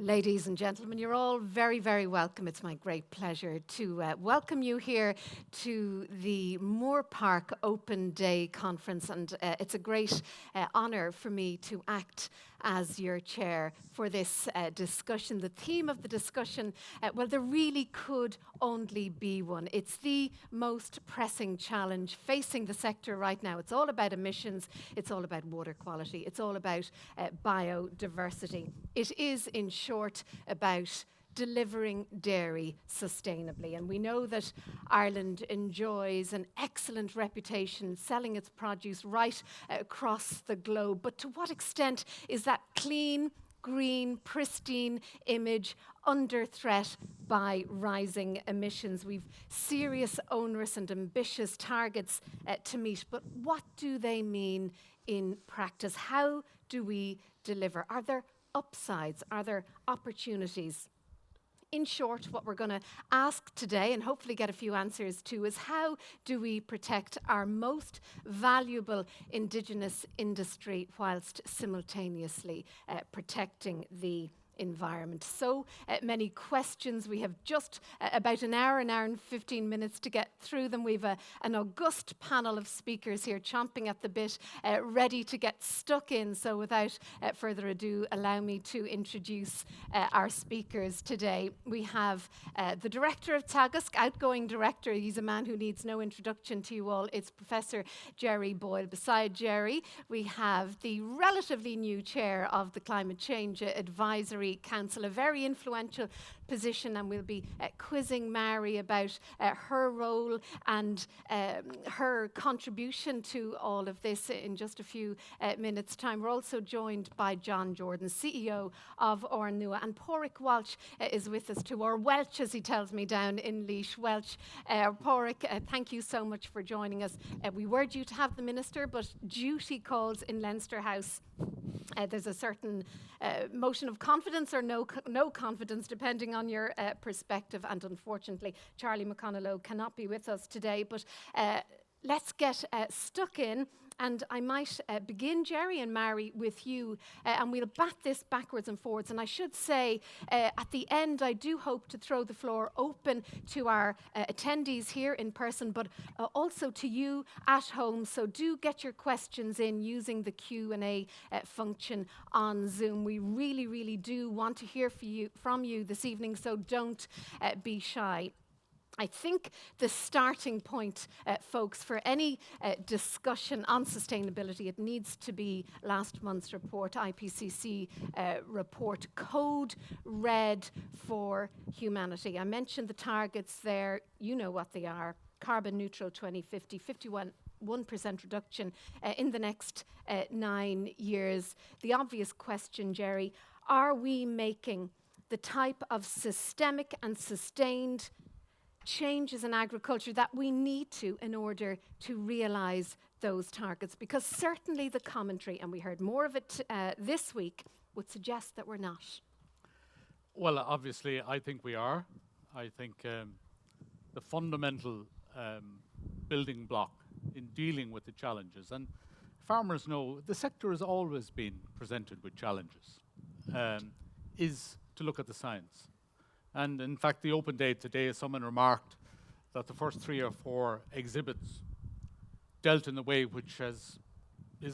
Ladies and gentlemen, you're all very, very welcome. It's my great pleasure to welcome you here to the Moorepark Open Day Conference, and it's a great honour for me to act as your chair for this discussion. The theme of the discussion, well, there really could only be one. It's the most pressing challenge facing the sector right now. It's all about emissions, it's all about water quality, it's all about biodiversity. It is, in short, about delivering dairy sustainably. And we know that Ireland enjoys an excellent reputation selling its produce right across the globe. But to what extent is that clean, green, pristine image under threat by rising emissions? We've serious, onerous and ambitious targets to meet, but what do they mean in practice? How do we deliver? Are there upsides? Are there opportunities? In short, what we're going to ask today, and hopefully get a few answers to, is how do we protect our most valuable Indigenous industry whilst simultaneously protecting the environment? So many questions. We have just about an hour and 15 minutes to get through them. We've an august panel of speakers here chomping at the bit, ready to get stuck in. So without further ado, allow me to introduce our speakers today. We have the director of Teagasc, outgoing director. He's a man who needs no introduction to you all. It's Professor Gerry Boyle. Beside Gerry, we have the relatively new chair of the Climate Change Advisory Council, a very influential position, and we'll be quizzing Mary about her role and her contribution to all of this in just a few minutes' time. We're also joined by John Jordan, CEO of Ornua, and Walshe is with us too, or Welsh as he tells me down in Laois. Welsh. Padraig, thank you so much for joining us. We were due to have the Minister, but duty calls in Leinster House. There's a certain motion of confidence or no confidence, depending on your perspective. And unfortunately, Charlie McConnell cannot be with us today. But let's get stuck in. And I might begin, Gerry and Mary, with you, and we'll bat this backwards and forwards. And I should say, at the end, I do hope to throw the floor open to our attendees here in person, but also to you at home. So do get your questions in using the Q&A function on Zoom. We really, really do want to hear from you this evening, so don't be shy. I think the starting point, folks, for any discussion on sustainability, it needs to be last month's report, IPCC report, Code Red for Humanity. I mentioned the targets there. You know what they are. Carbon neutral 2050, 1% reduction in the next 9 years. The obvious question, Gerry, are we making the type of systemic and sustained changes in agriculture that we need to in order to realise those targets? Because certainly the commentary, and we heard more of it this week, would suggest that we're not. Well, obviously, I think we are. I think the fundamental building block in dealing with the challenges, and farmers know the sector has always been presented with challenges, is to look at the science. And in fact, the open day today, someone remarked that the first 3 or 4 exhibits dealt in a way which is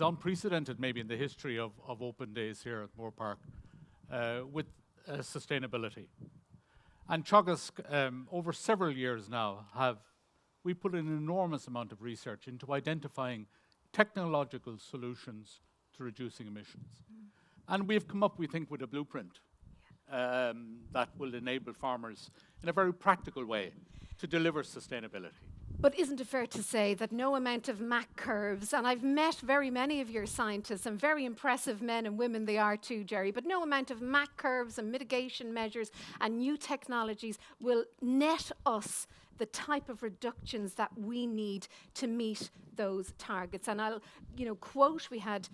unprecedented maybe in the history of open days here at Moorepark with sustainability. And Teagasc, over several years now, we put an enormous amount of research into identifying technological solutions to reducing emissions. And we've come up, we think, with a blueprint that will enable farmers in a very practical way to deliver sustainability. But isn't it fair to say that no amount of Mach curves, and I've met very many of your scientists, and very impressive men and women they are too, Gerry, but no amount of Mach curves and mitigation measures and new technologies will net us the type of reductions that we need to meet those targets? And I'll quote, we had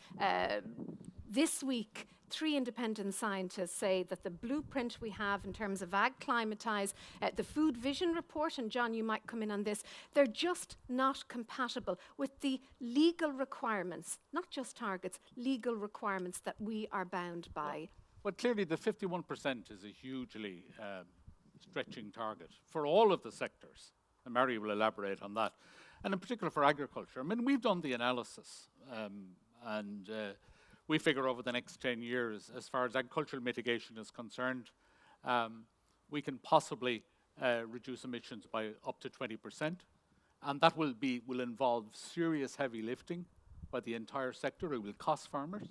this week 3 independent scientists say that the blueprint we have in terms of ag climatize, the Food Vision report, and John, you might come in on this, they're just not compatible with the legal requirements, not just targets, legal requirements that we are bound by. Well, clearly the 51% is a hugely stretching target for all of the sectors, and Mary will elaborate on that, and in particular for agriculture. I mean, we've done the analysis, and we figure over the next 10 years, as far as agricultural mitigation is concerned, we can possibly reduce emissions by up to 20%, and that will involve serious heavy lifting by the entire sector. It will cost farmers.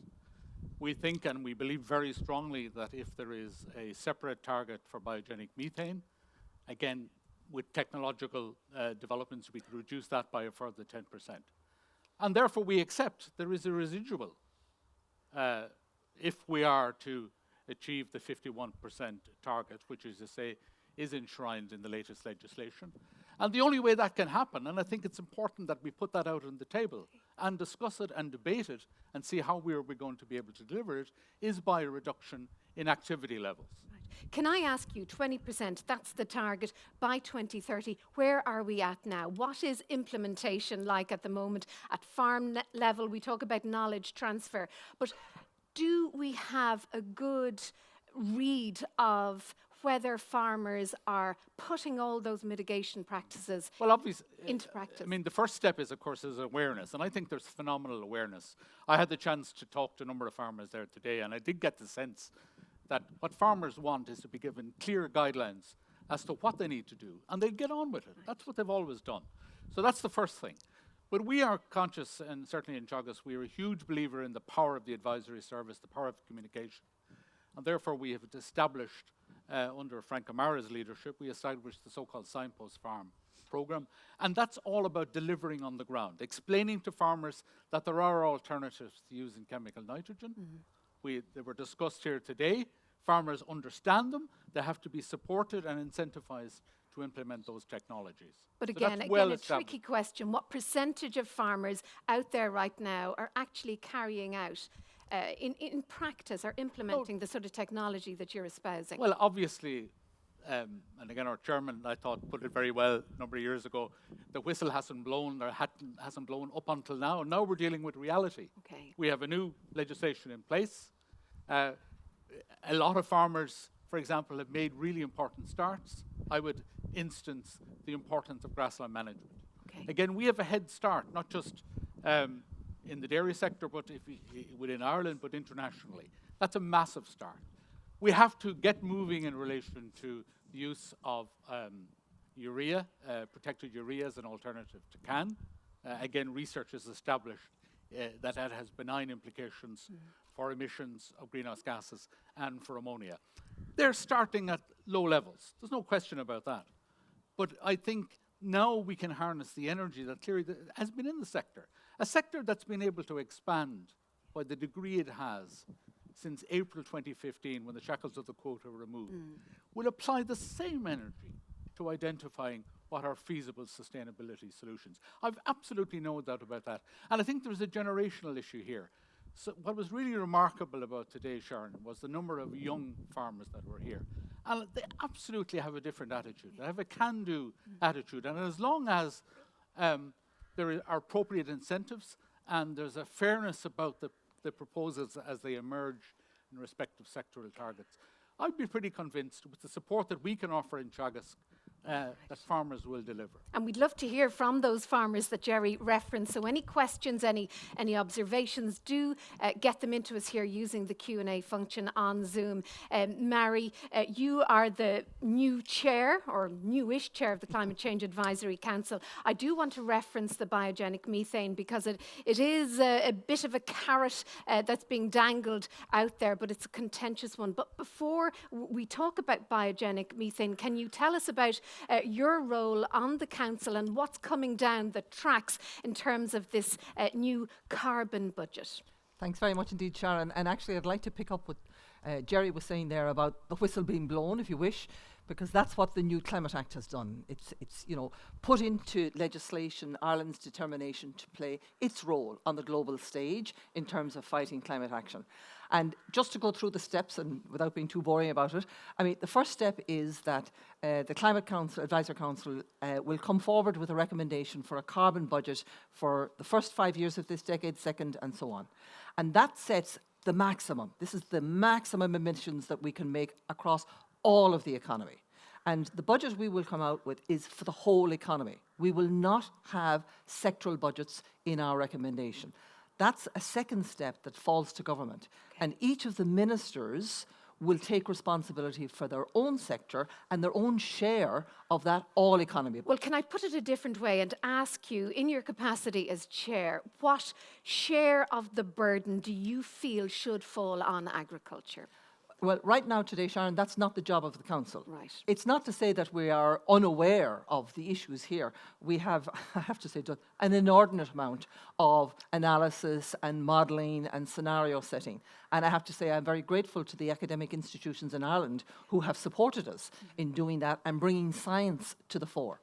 We think and we believe very strongly that if there is a separate target for biogenic methane, again, with technological developments, we could reduce that by a further 10%. And therefore, we accept there is a residual if we are to achieve the 51% target, which is to say, is enshrined in the latest legislation. And the only way that can happen, and I think it's important that we put that out on the table and discuss it and debate it and see how we're going to be able to deliver it, is by a reduction in activity levels. Right. Can I ask you, 20%, that's the target by 2030. Where are we at now? What is implementation like at the moment? At farm level, we talk about knowledge transfer, but do we have a good read of whether farmers are putting all those mitigation practices into practice? I mean, the first step is, of course, is awareness, and I think there's phenomenal awareness. I had the chance to talk to a number of farmers there today, and I did get the sense that what farmers want is to be given clear guidelines as to what they need to do, and they get on with it. That's what they've always done. So that's the first thing. But we are conscious, and certainly in Teagasc, we are a huge believer in the power of the advisory service, the power of communication. And therefore, we have established, under Frank Amara's leadership, we established the so-called Signpost Farm program. And that's all about delivering on the ground, explaining to farmers that there are alternatives to using chemical nitrogen. They were discussed here today. Farmers understand them. They have to be supported and incentivized to implement those technologies. But again, a tricky question. What percentage of farmers out there right now are actually carrying out in practice or implementing the sort of technology that you're espousing? Well, obviously, and again, our chairman, I thought, put it very well a number of years ago, the whistle hasn't blown or hasn't blown up until now. Now we're dealing with reality. Okay. We have a new legislation in place. A lot of farmers, for example, have made really important starts. I would instance the importance of grassland management. Okay. Again, we have a head start, not just in the dairy sector, but within Ireland, but internationally. That's a massive start. We have to get moving in relation to the use of urea, protected urea as an alternative to CAN. Again, research has established that has benign implications for emissions of greenhouse gases and for ammonia. They're starting at low levels. There's no question about that. But I think now we can harness the energy that clearly has been in the sector. A sector that's been able to expand by the degree it has since April 2015, when the shackles of the quota were removed, will apply the same energy to identifying what are feasible sustainability solutions. I've absolutely no doubt about that. And I think there's a generational issue here. So what was really remarkable about today, Sharon, was the number of young farmers that were here. And they absolutely have a different attitude. They have a can-do attitude. And as long as there are appropriate incentives and there's a fairness about the proposals as they emerge in respect of sectoral targets, I'd be pretty convinced with the support that we can offer in Teagasc that farmers will deliver. And we'd love to hear from those farmers that Gerry referenced. So any questions, any observations, do get them into us here using the Q&A function on Zoom. Mary, you are the new chair, or newish chair of the Climate Change Advisory Council. I do want to reference the biogenic methane because it is a bit of a carrot that's being dangled out there, but it's a contentious one. But before we talk about biogenic methane, can you tell us about your role on the council and what's coming down the tracks in terms of this new carbon budget? Thanks very much indeed, Sharon. And actually, I'd like to pick up what Gerry was saying there about the whistle being blown, if you wish, because that's what the new Climate Act has done. It's put into legislation Ireland's determination to play its role on the global stage in terms of fighting climate action. And just to go through the steps, and without being too boring about it, I mean, the first step is that the Climate Council, Advisory Council, will come forward with a recommendation for a carbon budget for the first 5 years of this decade, second, and so on. And that sets the maximum. This is the maximum emissions that we can make across all of the economy. And the budget we will come out with is for the whole economy. We will not have sectoral budgets in our recommendation. That's a second step that falls to government. And each of the ministers will take responsibility for their own sector and their own share of that all economy. Well, can I put it a different way and ask you, in your capacity as chair, what share of the burden do you feel should fall on agriculture? Well, right now today, Sharon, that's not the job of the council. Right. It's not to say that we are unaware of the issues here. We have, I have to say, done an inordinate amount of analysis and modelling and scenario setting. And I have to say I'm very grateful to the academic institutions in Ireland who have supported us in doing that and bringing science to the fore.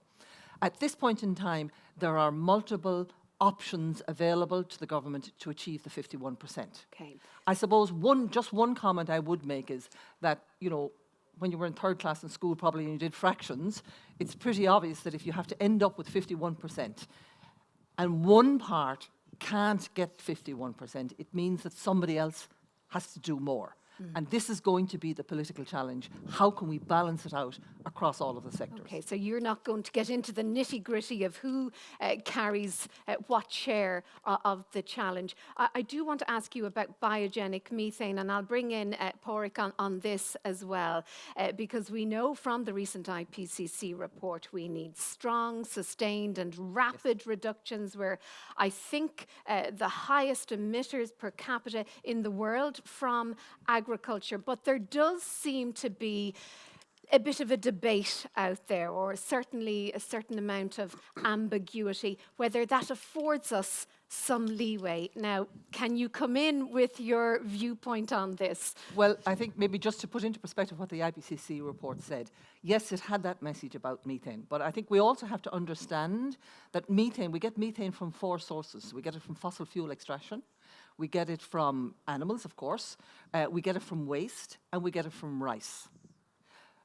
At this point in time, there are multiple options available to the government to achieve the 51%. Okay. I suppose just one comment I would make is that, you know, when you were in third class in school probably and you did fractions, it's pretty obvious that if you have to end up with 51% and one part can't get 51%, it means that somebody else has to do more. And this is going to be the political challenge. How can we balance it out across all of the sectors? Okay, so you're not going to get into the nitty-gritty of who carries what share of the challenge. I do want to ask you about biogenic methane, and I'll bring in Padraig on this as well, because we know from the recent IPCC report we need strong, sustained and rapid reductions. We're, I think, the highest emitters per capita in the world from agriculture, but there does seem to be a bit of a debate out there, or certainly a certain amount of ambiguity, whether that affords us some leeway. Now, can you come in with your viewpoint on this? Well, I think maybe just to put into perspective what the IPCC report said, yes, it had that message about methane, but I think we also have to understand that methane, we get methane from 4 sources. We get it from fossil fuel extraction, we get it from animals, of course, we get it from waste, and we get it from rice.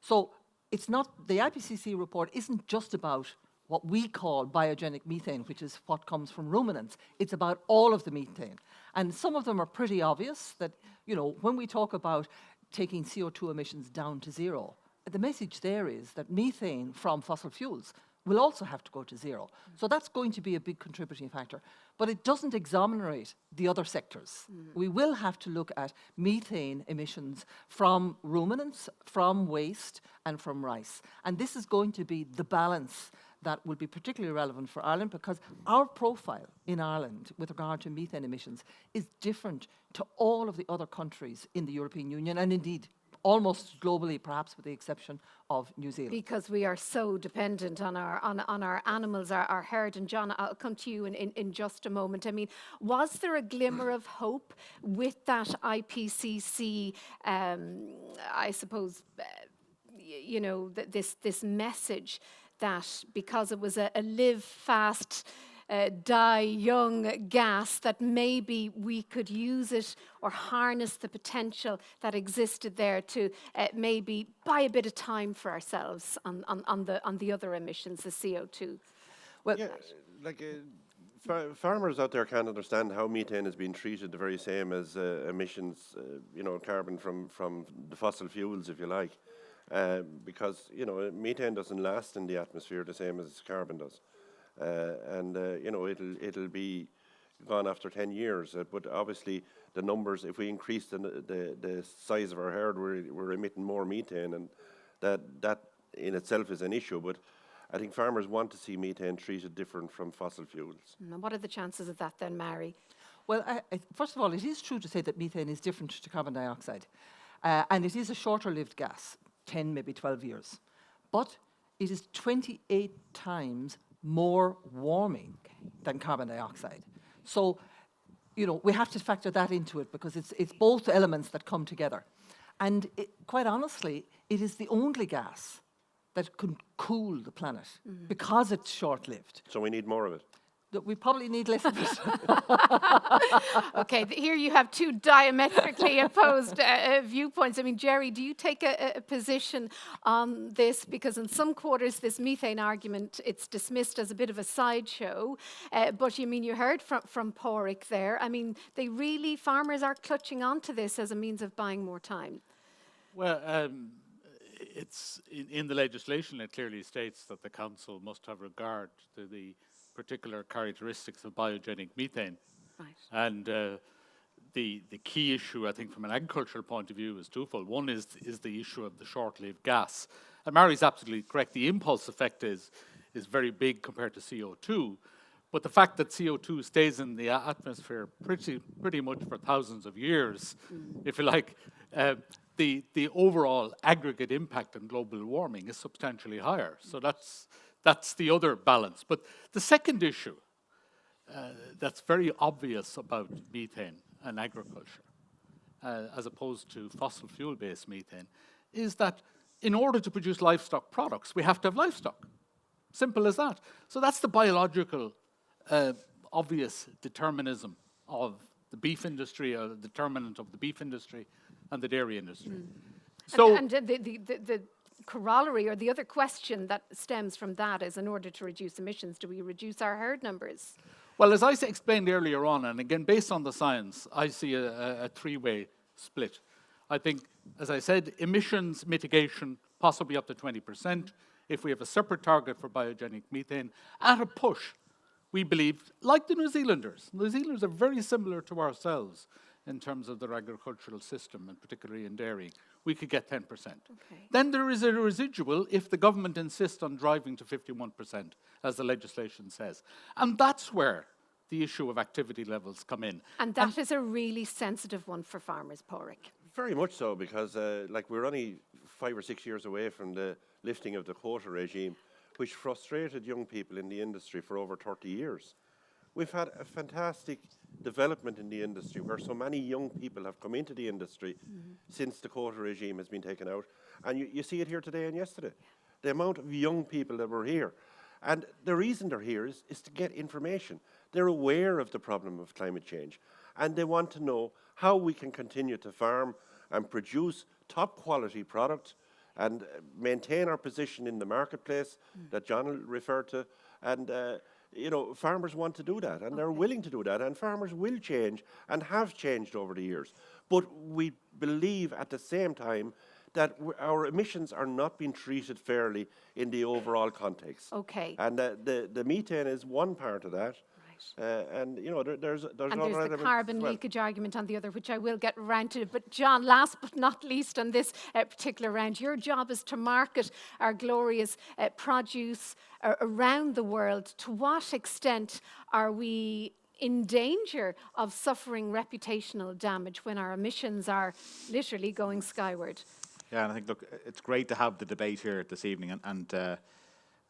So it's not, the IPCC report isn't just about what we call biogenic methane, which is what comes from ruminants. It's about all of the methane. And some of them are pretty obvious that, you know, when we talk about taking CO2 emissions down to zero, the message there is that methane from fossil fuels will also have to go to zero. So that's going to be a big contributing factor. But it doesn't exonerate the other sectors. We will have to look at methane emissions from ruminants, from waste, and from rice. And this is going to be the balance that will be particularly relevant for Ireland, because our profile in Ireland with regard to methane emissions is different to all of the other countries in the European Union, and indeed almost globally, perhaps with the exception of New Zealand. Because we are so dependent on our animals, our herd. And John, I'll come to you in just a moment. I mean, was there a glimmer of hope with that IPCC, I suppose, you know, this message that because it was a live fast, die young gas, that maybe we could use it or harness the potential that existed there to maybe buy a bit of time for ourselves on the other emissions, the CO2? Well, Yeah, like farmers out there can't understand how methane is being treated the very same as emissions, you know, carbon from the fossil fuels, if you like, because, you know, methane doesn't last in the atmosphere the same as carbon does. And you know, it'll be gone after 10 years. But obviously, the numbers, if we increase the size of our herd, we're emitting more methane, and that in itself is an issue. But I think farmers want to see methane treated different from fossil fuels. And what are the chances of that then, Mary? well, first of all, it is true to say that methane is different to carbon dioxide, and it is a shorter-lived gas, 10, maybe 12 years. But it is 28 times more warming than carbon dioxide. So, you know, we have to factor that into it, because it's both elements that come together. And quite honestly, it is the only gas that can cool the planet because it's short-lived. So we need more of it. that we probably need less of it. Okay, here you have two diametrically opposed viewpoints. I mean, Gerry, do you take a position on this? Because in some quarters, this methane argument, it's dismissed as a bit of a sideshow. But you heard from Padraig there. I mean, farmers are clutching onto this as a means of buying more time. Well, it's in the legislation, it clearly states that the council must have regard to the particular characteristics of biogenic methane. Right. And the key issue, I think, from an agricultural point of view is twofold. One is the issue of the short-lived gas. And Mary's absolutely correct. The impulse effect is very big compared to CO2. But the fact that CO2 stays in the atmosphere pretty much for thousands of years, if you like, the overall aggregate impact on global warming is substantially higher. So that's the other balance. But the second issue that's very obvious about methane and agriculture, as opposed to fossil fuel-based methane, is that in order to produce livestock products, we have to have livestock. Simple as that. So that's the biological obvious determinism of the beef industry, or the determinant of the beef industry and the dairy industry. So And the corollary, or the other question that stems from that, is in order to reduce emissions, do we reduce our herd numbers? well, as I explained earlier on, and again, based on the science, I see a three-way split. I think, as I said, emissions mitigation, possibly up to 20%, if we have a separate target for biogenic methane. At a push, we believe, like the New Zealanders are very similar to ourselves in terms of their agricultural system, and particularly in dairy, we could get 10%. Okay. Then there is a residual if the government insists on driving to 51%, as the legislation says. And that's where the issue of activity levels come in. And that is a really sensitive one for farmers, Padraig. Very much so, because we're only 5 or 6 years away from the lifting of the quota regime, which frustrated young people in the industry for over 30 years. We've had a fantastic development in the industry where so many young people have come into the industry since the quota regime has been taken out. And you see it here today and yesterday. The amount of young people that were here. And the reason they're here is to get information. They're aware of the problem of climate change. And they want to know how we can continue to farm and produce top quality product and maintain our position in the marketplace that John referred to. And farmers want to do that, and they're willing to do that, and farmers will change and have changed over the years. But we believe at the same time that our emissions are not being treated fairly in the overall context. Okay. And the methane is one part of that. And there's And other there's the elements carbon as well. leakage argument on the other, which I will get round to. But John, last but not least on this particular round, your job is to market our glorious produce around the world. To what extent are we in danger of suffering reputational damage when our emissions are literally going skyward? Yeah, and I think, look, it's great to have the debate here this evening, and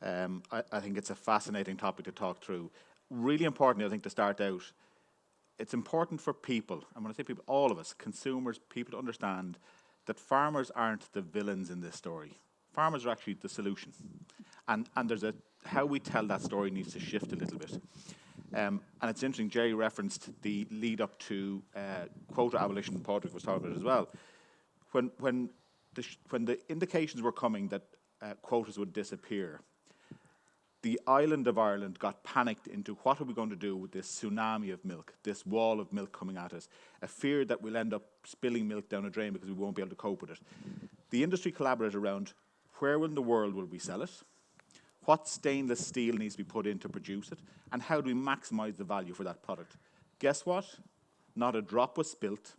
I think it's a fascinating topic to talk through. Really important, I think, to start out, it's important for people, and when I say people, all of us, consumers, people to understand that farmers aren't the villains in this story. Farmers are actually the solution. And there's how we tell that story needs to shift a little bit. And it's interesting, Gerry referenced the lead up to quota abolition, Padraig was talking about as well. When the indications were coming that quotas would disappear, the island of Ireland got panicked into what are we going to do with this tsunami of milk, this wall of milk coming at us, a fear that we'll end up spilling milk down a drain because we won't be able to cope with it. The industry collaborated around where in the world will we sell it, what stainless steel needs to be put in to produce it, and how do we maximise the value for that product. Guess what? Not a drop was spilt.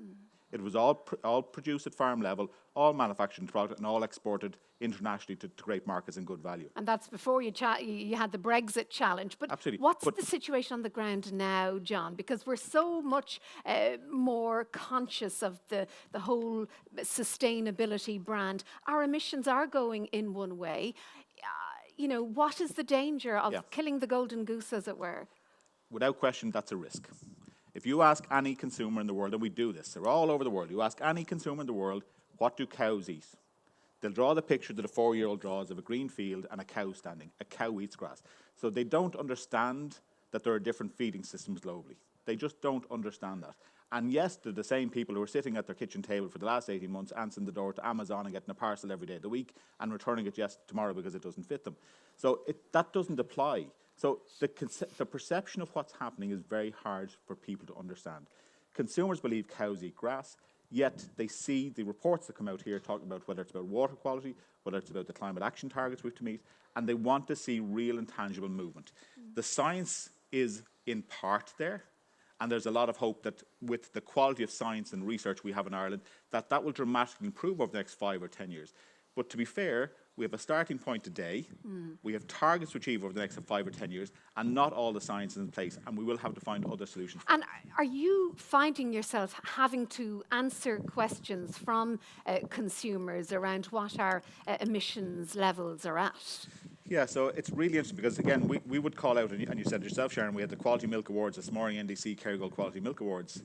It was all produced at farm level, all manufactured product, and all exported internationally to great markets and good value. And that's before you had the Brexit challenge. But Absolutely. what's the situation on the ground now, John? Because we're so much more conscious of the whole sustainability brand. Our emissions are going in one way. What is the danger of killing the golden goose, as it were? Without question, that's a risk. If you ask any consumer in the world, and we do this, they're all over the world, you ask any consumer in the world, what do cows eat? They'll draw the picture that a 4-year-old draws of a green field and a cow standing. A cow eats grass. So they don't understand that there are different feeding systems globally. They just don't understand that. And yes, they're the same people who are sitting at their kitchen table for the last 18 months, answering the door to Amazon and getting a parcel every day of the week and returning it tomorrow because it doesn't fit them. So that doesn't apply. So the perception of what's happening is very hard for people to understand. Consumers believe cows eat grass, yet they see the reports that come out here talking about whether it's about water quality, whether it's about the climate action targets we have to meet, and they want to see real and tangible movement. The science is in part there, and there's a lot of hope that with the quality of science and research we have in Ireland, that will dramatically improve over the next 5 or 10 years. But to be fair, we have a starting point today, we have targets to achieve over the next 5 or 10 years, and not all the science is in place, and we will have to find other solutions. And are you finding yourself having to answer questions from consumers around what our emissions levels are at? Yeah, so it's really interesting because, again, we would call out, and you said it yourself, Sharon, we had the Quality Milk Awards this morning, NDC Kerrygold Quality Milk Awards.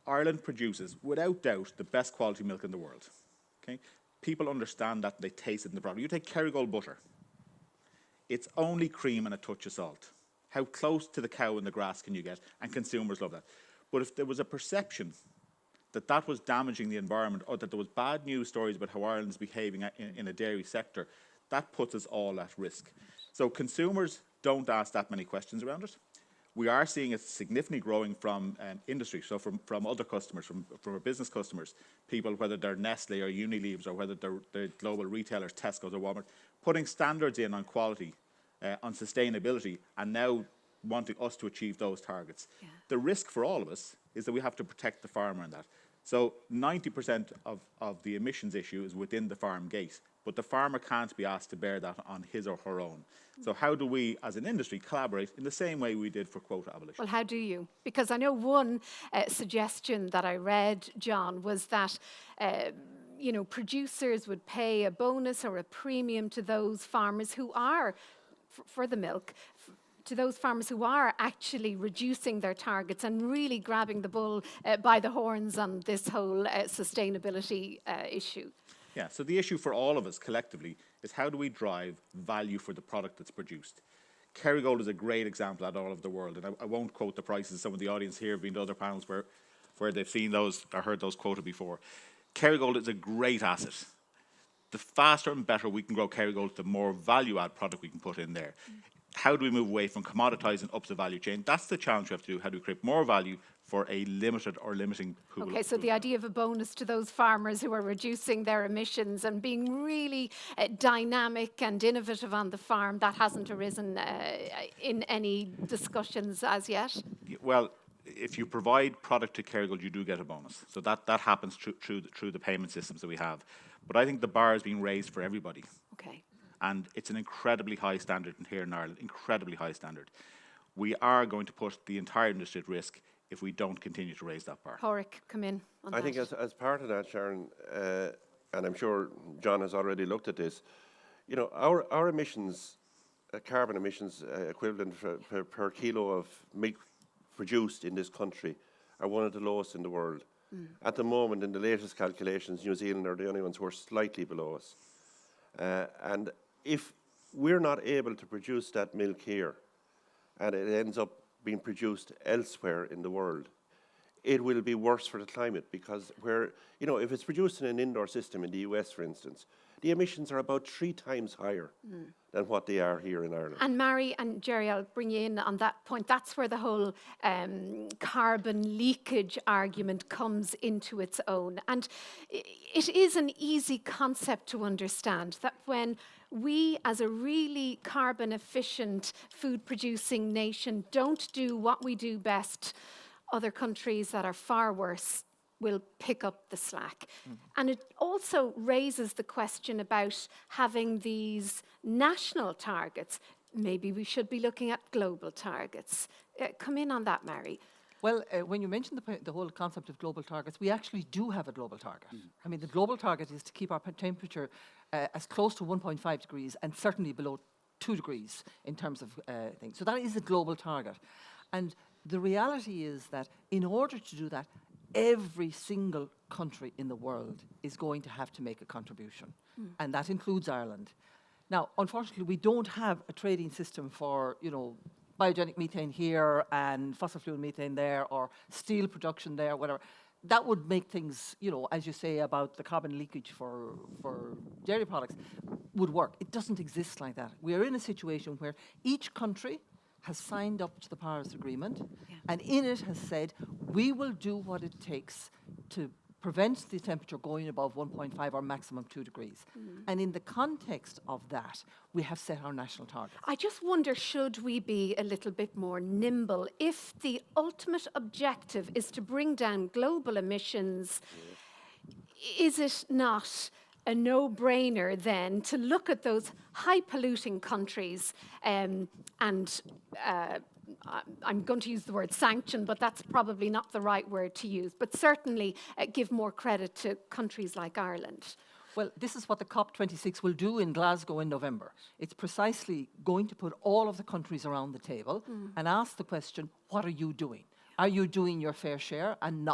Ireland produces, without doubt, the best quality milk in the world. Okay, people understand that, they taste it in the product. You take Kerrygold butter. It's only cream and a touch of salt. How close to the cow in the grass can you get? And consumers love that. But if there was a perception that was damaging the environment, or that there was bad news stories about how Ireland's behaving in a dairy sector, that puts us all at risk. So consumers don't ask that many questions around it. We are seeing it significantly growing from industry, so from other customers, from our business customers, people, whether they're Nestle or Unilever, or whether they're global retailers, Tesco's or Walmart, putting standards in on quality, on sustainability, and now wanting us to achieve those targets. Yeah. The risk for all of us is that we have to protect the farmer in that. So 90% of the emissions issue is within the farm gate, but the farmer can't be asked to bear that on his or her own. So how do we, as an industry, collaborate in the same way we did for quota abolition? Well, how do you? Because I know one suggestion that I read, John, was that producers would pay a bonus or a premium to those farmers who are, for the milk, to those farmers who are actually reducing their targets and really grabbing the bull by the horns on this whole sustainability issue. Yeah, so the issue for all of us collectively is how do we drive value for the product that's produced? Kerrygold is a great example at all over the world, and I won't quote the prices. Some of the audience here have been to other panels where they've seen those or heard those quoted before. Kerrygold is a great asset. The faster and better we can grow Kerrygold, the more value-add product we can put in there. How do we move away from commoditizing up the value chain? That's the challenge we have to do. How do we create more value for a limited or limiting pool? Okay, so the idea of a bonus to those farmers who are reducing their emissions and being really dynamic and innovative on the farm, that hasn't arisen in any discussions as yet? Well, if you provide product to Kerrygold, you do get a bonus. So that happens through the payment systems that we have. But I think the bar is being raised for everybody. Okay. And it's an incredibly high standard here in Ireland, incredibly high standard. We are going to put the entire industry at risk if we don't continue to raise that bar. Padraig, come in on that. I think as part of that, Sharon, and I'm sure John has already looked at this, our emissions, carbon emissions equivalent per kilo of milk produced in this country are one of the lowest in the world. At the moment, in the latest calculations, New Zealand are the only ones who are slightly below us. And if we're not able to produce that milk here, and it ends up being produced elsewhere in the world, it will be worse for the climate, because if it's produced in an indoor system in the US, for instance, the emissions are about 3 times higher than what they are here in Ireland. And Mary and Gerry, I'll bring you in on that point. That's where the whole carbon leakage argument comes into its own. And it is an easy concept to understand that when we, as a really carbon efficient food producing nation, don't do what we do best, other countries that are far worse will pick up the slack. And it also raises the question about having these national targets. Maybe we should be looking at global targets. Come in on that, Mary. Well, when you mentioned the whole concept of global targets, we actually do have a global target. I mean, the global target is to keep our temperature as close to 1.5 degrees and certainly below 2 degrees in terms of things. So that is a global target. And the reality is that in order to do that, every single country in the world is going to have to make a contribution, and that includes Ireland. Now, unfortunately, we don't have a trading system for, biogenic methane here and fossil fuel methane there, or steel production there, whatever. That would make things, as you say about the carbon leakage for dairy products, would work. It doesn't exist like that. We are in a situation where each country has signed up to the Paris Agreement, and in it has said, we will do what it takes to prevent the temperature going above 1.5 or maximum 2 degrees. And in the context of that, we have set our national targets. I just wonder, should we be a little bit more nimble? If the ultimate objective is to bring down global emissions, is it not a no-brainer then to look at those high-polluting countries and I'm going to use the word sanction, but that's probably not the right word to use, but certainly give more credit to countries like Ireland? Well, this is what the COP26 will do in Glasgow in November. It's precisely going to put all of the countries around the table and ask the question, what are you doing? Are you doing your fair share? And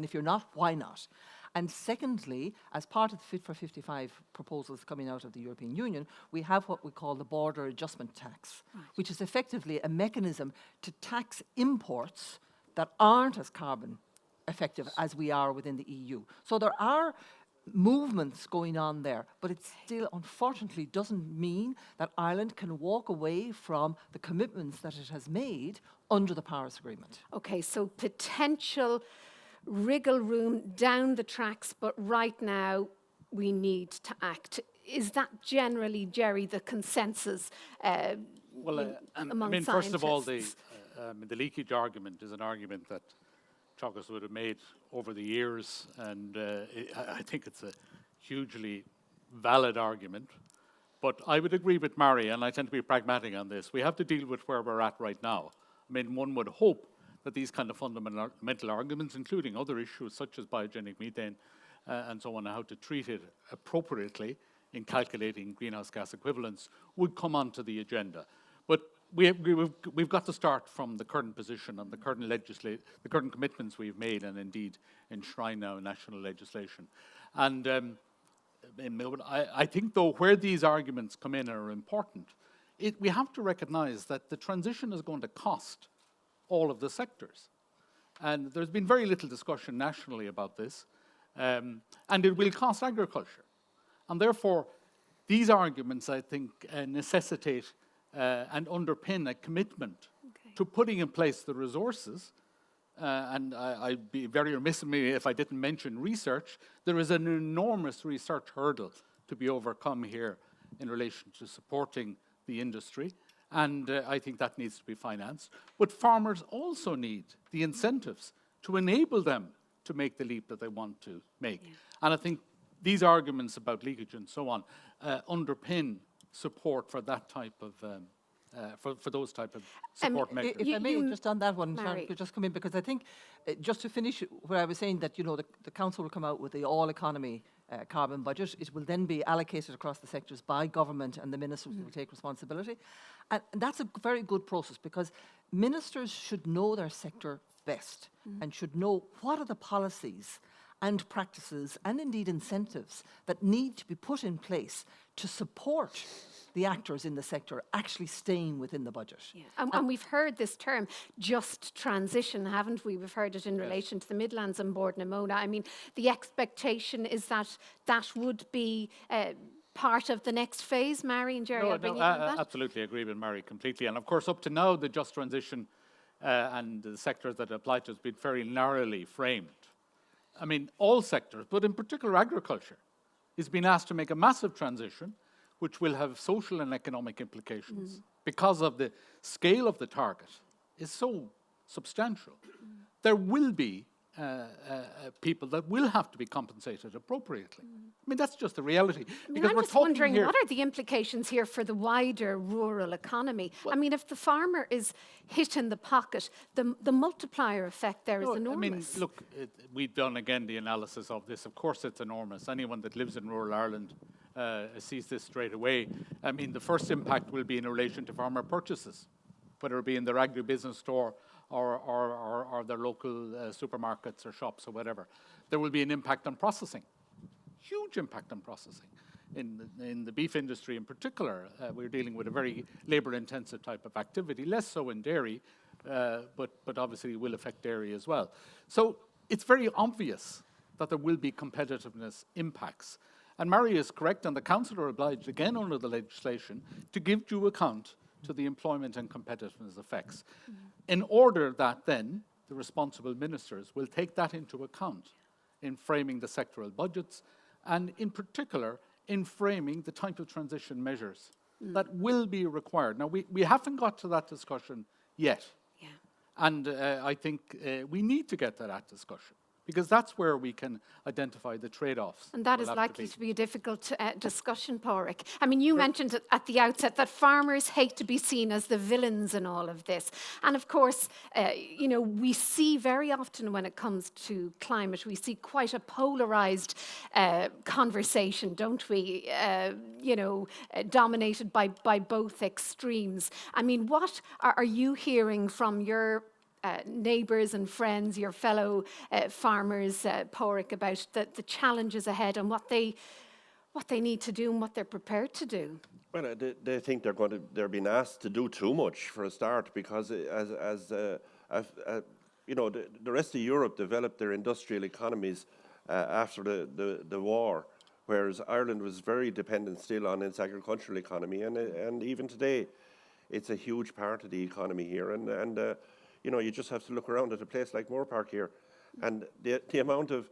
if you're not, why not? And secondly, as part of the Fit for 55 proposals coming out of the European Union, we have what we call the border adjustment tax, which is effectively a mechanism to tax imports that aren't as carbon effective as we are within the EU. So there are movements going on there, but it still unfortunately doesn't mean that Ireland can walk away from the commitments that it has made under the Paris Agreement. Okay, so potential wriggle room down the tracks, but right now we need to act. Is that generally, Gerry, the consensus among first of all, scientists? the leakage argument is an argument that Teagasc would have made over the years, and I think it's a hugely valid argument. But I would agree with Mary, and I tend to be pragmatic on this. We have to deal with where we're at right now. I mean, one would hope that these kind of fundamental arguments, including other issues such as biogenic methane and so on, and how to treat it appropriately in calculating greenhouse gas equivalents, would come onto the agenda. But we've got to start from the current position and the current commitments we've made, and indeed enshrine now in national legislation. And I think, though, where these arguments come in are important, we have to recognise that the transition is going to cost all of the sectors. And there's been very little discussion nationally about this, and it will cost agriculture. And therefore, these arguments, I think, necessitate and underpin a commitment to putting in place the resources. And I'd be very remiss of me if I didn't mention research. There is an enormous research hurdle to be overcome here in relation to supporting the industry. And I think that needs to be financed. But farmers also need the incentives to enable them to make the leap that they want to make. Yeah. And I think these arguments about leakage and so on underpin support for that type of, for those type of support mechanisms. If I may, just on that one, Sharon, could just come in, because I think, just to finish what I was saying, that, the Council will come out with the all-economy carbon budget. It will then be allocated across the sectors by government, and the ministers will take responsibility. And that's a very good process, because ministers should know their sector best and should know what are the policies and practices and indeed incentives that need to be put in place to support the actors in the sector actually staying within the budget. Yeah. And we've heard this term, just transition, haven't we? We've heard it in relation to the Midlands and Bord na Móna. I mean, the expectation is that that would be part of the next phase. Mary and Gerry, I'll bring you on that. Absolutely agree with Mary completely. And of course, up to now, the just transition and the sectors that apply to has been very narrowly framed. I mean, all sectors, but in particular agriculture, is being asked to make a massive transition, which will have social and economic implications because of the scale of the target is so substantial. There will be people that will have to be compensated appropriately. I mean, that's just the reality. I'm just wondering, what are the implications here for the wider rural economy? Well, I mean, if the farmer is hit in the pocket, the multiplier effect there is enormous. I mean, look, we've done again the analysis of this. Of course, it's enormous. Anyone that lives in rural Ireland sees this straight away. I mean, the first impact will be in relation to farmer purchases, whether it be in their agribusiness store or their local supermarkets or shops or whatever. There will be an impact on processing, huge impact on processing. in the beef industry in particular, we're dealing with a very labour-intensive type of activity, less so in dairy, but obviously will affect dairy as well. So it's very obvious that there will be competitiveness impacts. And Mary is correct, and the Council are obliged, again under the legislation, to give due account to the employment and competitiveness effects, in order that then the responsible ministers will take that into account in framing the sectoral budgets, and in particular, in framing the type of transition measures that will be required. Now, we haven't got to that discussion yet. Yeah. And I think we need to get to that discussion, because that's where we can identify the trade-offs. And that is likely to be a difficult discussion, Padraig. I mean, you mentioned at the outset that farmers hate to be seen as the villains in all of this. And of course, we see very often when it comes to climate, we see quite a polarized conversation, don't we? Dominated by both extremes. I mean, what are you hearing from your neighbours and friends, your fellow farmers, Padraig, about the challenges ahead and what they need to do and what they're prepared to do? Well, they think they're being asked to do too much for a start, because the rest of Europe developed their industrial economies after the war, whereas Ireland was very dependent still on its agricultural economy, and even today, it's a huge part of the economy here, and you just have to look around at a place like Moorepark here, and the amount of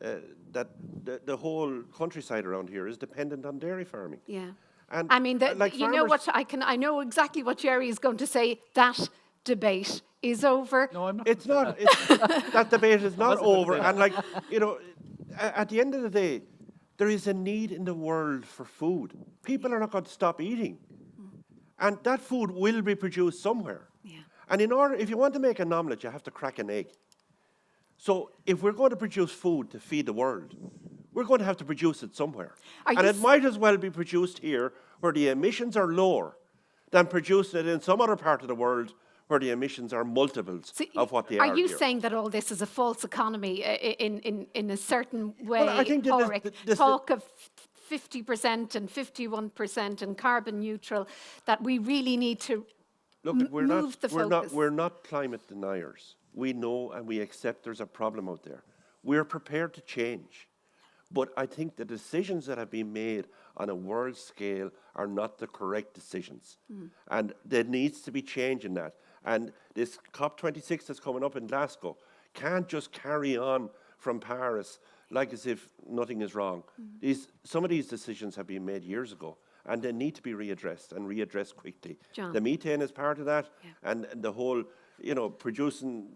the whole countryside around here is dependent on dairy farming. Yeah. And I mean, like you know what? I know exactly what Gerry is going to say. That debate is over. No, I'm not. It's not. That debate is not over. And at the end of the day, there is a need in the world for food. People are not going to stop eating, and that food will be produced somewhere. Yeah. And if you want to make an omelette, you have to crack an egg. So if we're going to produce food to feed the world, we're going to have to produce it somewhere. And it might as well be produced here, where the emissions are lower, than producing it in some other part of the world where the emissions are multiples of what they are. Are you here. saying that all this is a false economy in a certain way? Well, I think talk of 50% and 51% and carbon neutral, that we really need to move the focus. We're not climate deniers. We know and we accept there's a problem out there. We're prepared to change. But I think the decisions that have been made on a world scale are not the correct decisions. And there needs to be change in that. And this COP26 that's coming up in Glasgow can't just carry on from Paris like as if nothing is wrong. Some of these decisions have been made years ago, and they need to be readdressed, and readdressed quickly. John. The methane is part of that, and the whole, producing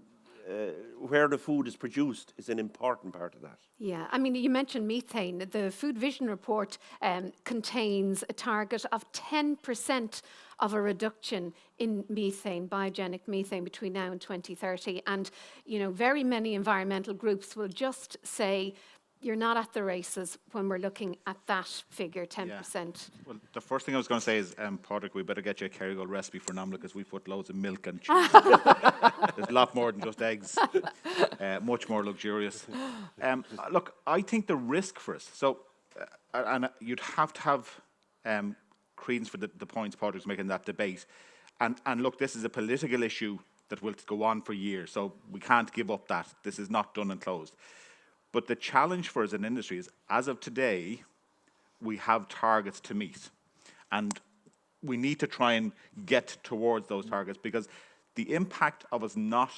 where the food is produced is an important part of that. Yeah, I mean, you mentioned methane. The Food Vision report contains a target of 10% of a reduction in methane, biogenic methane, between now and 2030. And, very many environmental groups will just say, you're not at the races when we're looking at that figure, 10%. Yeah. Well, the first thing I was going to say is, Padraig, we better get you a Kerrygold recipe for an omelette, because we put loads of milk and cheese. There's a lot more than just eggs. Much more luxurious. Look, I think the risk for us, and you'd have to have credence for the points Padraig's making in that debate. And look, this is a political issue that will go on for years, so we can't give up that. This is not done and closed. But the challenge for us in industry is, as of today, we have targets to meet. And we need to try and get towards those targets, because the impact of us not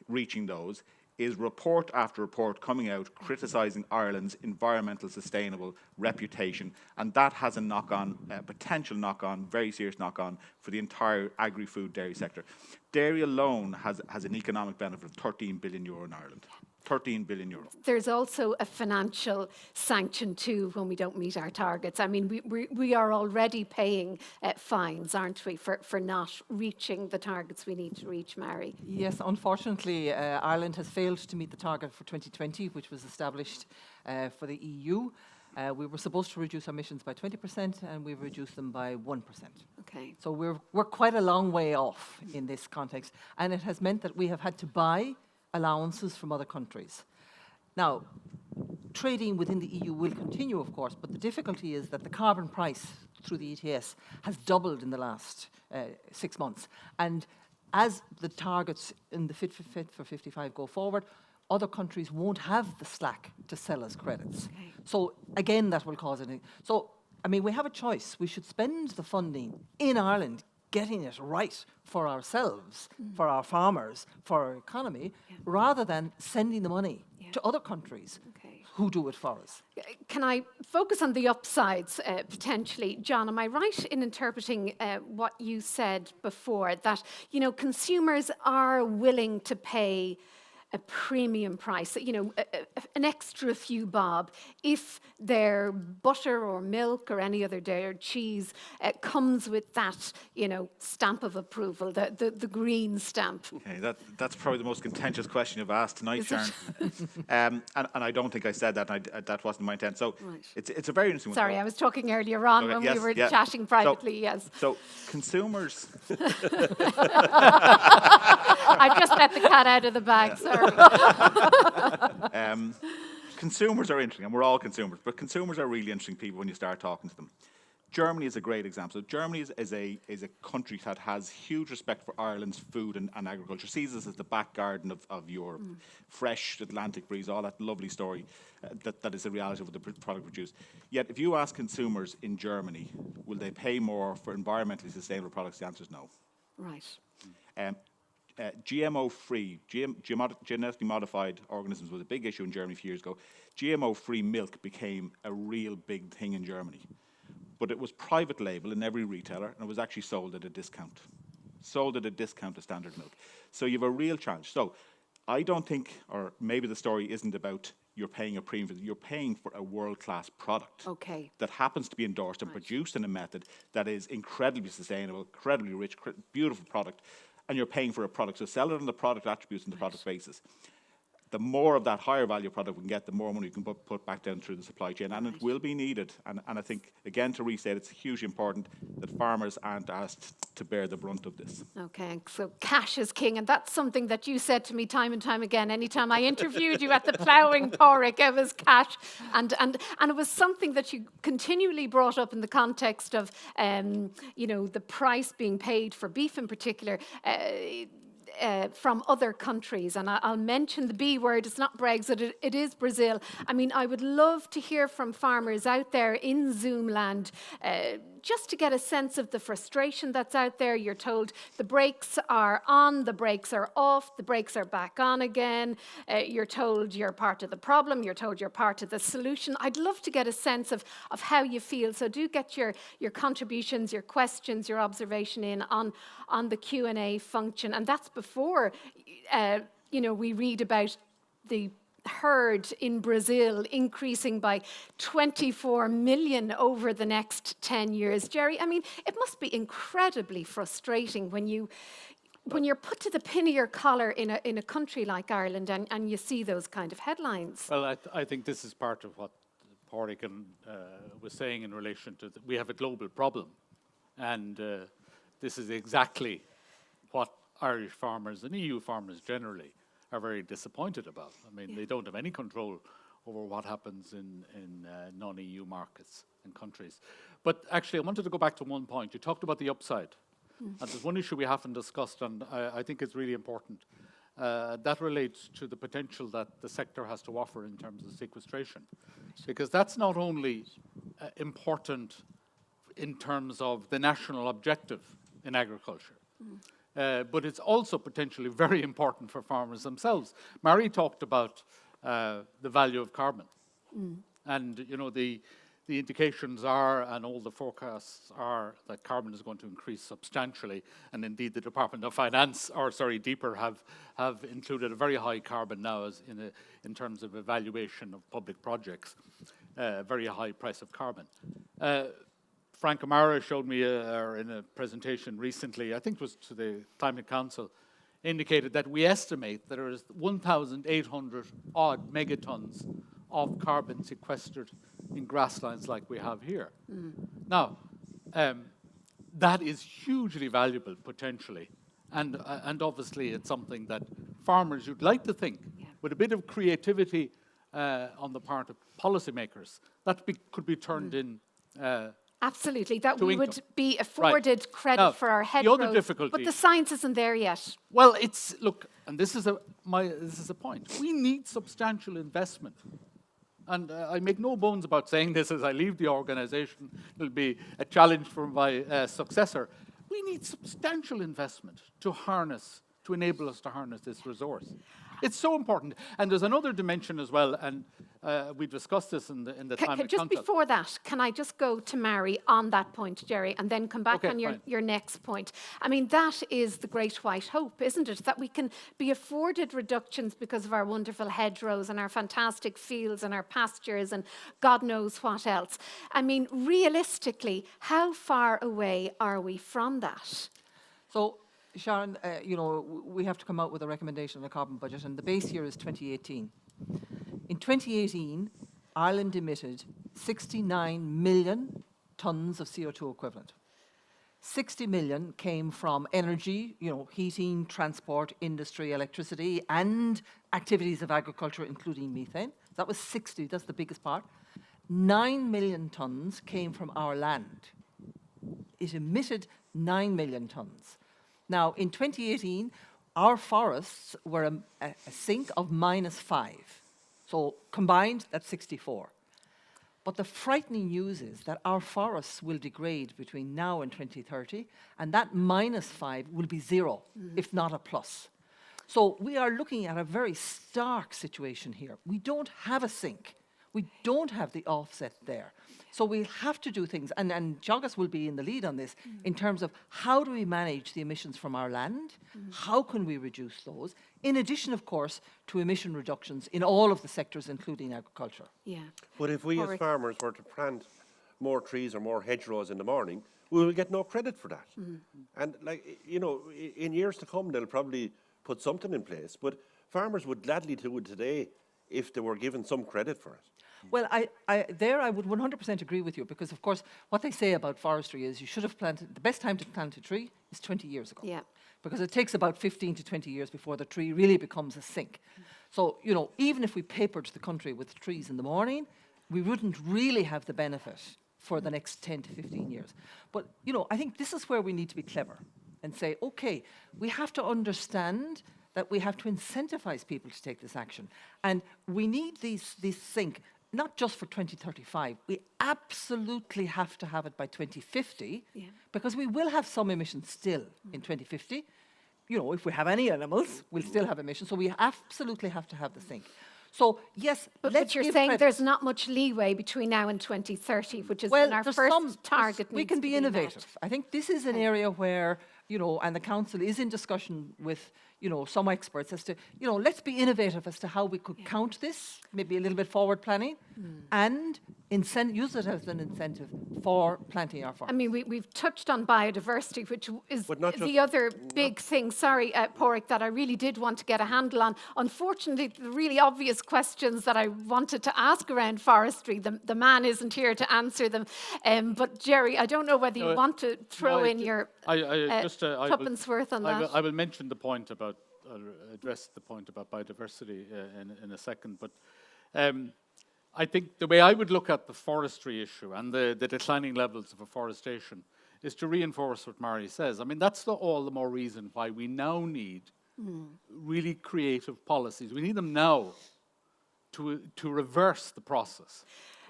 reaching those is report after report coming out criticising Ireland's environmental sustainable reputation. And that has a knock-on, potential knock-on, very serious knock-on for the entire agri-food dairy sector. Dairy alone has an economic benefit of €13 billion in Ireland. 13 billion euro. There's also a financial sanction too when we don't meet our targets. I mean, we are already paying fines, aren't we, for not reaching the targets we need to reach, Mary? Yes, unfortunately, Ireland has failed to meet the target for 2020, which was established for the EU. We were supposed to reduce our emissions by 20%, and we've reduced them by 1%. Okay. So we're quite a long way off in this context, and it has meant that we have had to buy allowances from other countries. Now, trading within the EU will continue, of course, but the difficulty is that the carbon price through the ETS has doubled in the last 6 months. And as the targets in the Fit for 55 go forward, other countries won't have the slack to sell us credits. Okay. So again, that will cause it. So, I mean, we have a choice. We should spend the funding in Ireland getting it right for ourselves, for our farmers, for our economy, rather than sending the money to other countries who do it for us. Can I focus on the upsides potentially? John, am I right in interpreting what you said before, that, you know, consumers are willing to pay a premium price, you know, an extra few bob, if their butter or milk or any other dairy cheese comes with that, you know, stamp of approval, the green stamp? Okay, that's probably the most contentious question you've asked tonight, Sharon. And I don't think I said that, and that wasn't my intent. So it's a very interesting one. Sorry, I was talking earlier on when we were chatting privately, So consumers... I just let the cat out of the bag, sorry. Consumers are interesting, and we're all consumers, but consumers are really interesting people when you start talking to them. Germany is a great example. So Germany is a country that has huge respect for Ireland's food and agriculture, sees us as the back garden of Europe. Fresh Atlantic breeze, all that lovely story that is the reality of the product produced. Yet if you ask consumers in Germany, will they pay more for environmentally sustainable products, the answer is no. Right. GMO-free, genetically modified organisms was a big issue in Germany a few years ago. GMO-free milk became a real big thing in Germany. But it was private label in every retailer, and it was actually sold at a discount. Sold at a discount to standard milk. So you have a real challenge. So I don't think, or maybe the story isn't about you're paying a premium, you're paying for a world-class product that happens to be endorsed and produced in a method that is incredibly sustainable, incredibly rich, beautiful product, and you're paying for a product. So sell it on the product attributes and the product basis. The more of that higher value product we can get, the more money you can put back down through the supply chain, and it will be needed. And I think, again, to restate, it's hugely important that farmers aren't asked to bear the brunt of this. Okay, so cash is king, and that's something that you said to me time and time again. Anytime I interviewed you at the ploughing Pádraig, it was cash, and it was something that you continually brought up in the context of, you know, the price being paid for beef in particular. From other countries, and I'll mention the B word. It's not Brexit, it is Brazil. I mean, I would love to hear from farmers out there in Zoom land, just to get a sense of the frustration that's out there. You're told the brakes are on, the brakes are off, the brakes are back on again. You're told you're part of the problem, you're told you're part of the solution. I'd love to get a sense of how you feel. So do get your contributions, your questions, your observation in on the Q&A function. And that's before, you know, we read about the herd in Brazil increasing by 24 million over the next 10 years. Gerry, I mean, it must be incredibly frustrating when you're put to the pin of your collar in a country like Ireland and you see those kind of headlines. Well, I think this is part of what Padraig was saying in relation to we have a global problem, and this is exactly what Irish farmers and EU farmers generally are very disappointed about. I mean, they don't have any control over what happens in non-EU markets and countries. But actually, I wanted to go back to one point. You talked about the upside. And there's one issue we haven't discussed, and I think it's really important. That relates to the potential that the sector has to offer in terms of sequestration. Because that's not only important in terms of the national objective in agriculture, but it's also potentially very important for farmers themselves. Mary talked about the value of carbon. And, you know, the indications are, and all the forecasts are, that carbon is going to increase substantially. And indeed, the Department of Finance, DEPR, have included a very high carbon now as in terms of evaluation of public projects, very high price of carbon. Frank O'Mara showed me in a presentation recently, I think it was to the Climate Council, indicated that we estimate that there is 1,800 odd megatons of carbon sequestered in grasslands like we have here. Now, that is hugely valuable potentially, and obviously it's something that farmers, you'd like to think, with a bit of creativity on the part of policymakers. That could be turned in. Absolutely, that to we income. would be afforded credit Now, for our the hedgerows, other difficulty- but the science isn't there yet. Well, look, and this is a point. We need substantial investment. And I make no bones about saying this as I leave the organisation. It'll be a challenge for my successor. We need substantial investment to enable us to harness this resource. It's so important. And there's another dimension as well, and we discussed this in the climate Just council. before that, can I just go to Mary on that point, Gerry, and then come back Okay, on fine. your next point? I mean, that is the great white hope, isn't it? That we can be afforded reductions because of our wonderful hedgerows and our fantastic fields and our pastures and God knows what else. I mean, realistically, how far away are we from that? So, Sharon, we have to come out with a recommendation on a carbon budget, and the base year is 2018. In 2018, Ireland emitted 69 million tonnes of CO2 equivalent. 60 million came from energy, heating, transport, industry, electricity, and activities of agriculture, including methane. That was 60, that's the biggest part. 9 million tonnes came from our land. It emitted 9 million tonnes. Now, in 2018, our forests were a sink of -5. So combined, that's 64. But the frightening news is that our forests will degrade between now and 2030, and that -5 will be 0, if not a plus. So we are looking at a very stark situation here. We don't have a sink. We don't have the offset there. So we'll have to do things, and Teagasc will be in the lead on this, in terms of how do we manage the emissions from our land, how can we reduce those, in addition, of course, to emission reductions in all of the sectors, including agriculture. Yeah. But if we as farmers were to plant more trees or more hedgerows in the morning, we will get no credit for that. And in years to come, they'll probably put something in place, but farmers would gladly do it today if they were given some credit for it. Well, I would 100% agree with you, because, of course, what they say about forestry is you should have planted, the best time to plant a tree is 20 years ago. Yeah. Because it takes about 15 to 20 years before the tree really becomes a sink. So, even if we papered the country with trees in the morning, we wouldn't really have the benefit for the next 10 to 15 years. But, I think this is where we need to be clever and say, okay, we have to understand that we have to incentivize people to take this action. And we need this sink, not just for 2035. We absolutely have to have it by 2050, because we will have some emissions still in 2050. If we have any animals, we'll still have emissions. So we absolutely have to have the sink. So, yes, but you're saying there's not much leeway between now and 2030, which is when our first target we needs can to be innovative. I think this is an area where, and the council is in discussion with, some experts as to, let's be innovative as to how we could count this, maybe a little bit forward planning, and use it as an incentive for planting our forests. I mean, we've touched on biodiversity, which is But not the just- other big thing, sorry, Padraig, that I really did want to get a handle on. Unfortunately, the really obvious questions that I wanted to ask around forestry, the man isn't here to answer them. But Gerry, I don't know whether you want to throw in your tuppence worth on that. I will mention the point about, address the point about biodiversity in a second, but I think the way I would look at the forestry issue and the declining levels of afforestation is to reinforce what Mary says. I mean, that's all the more reason why we now need really creative policies. We need them now to reverse the process.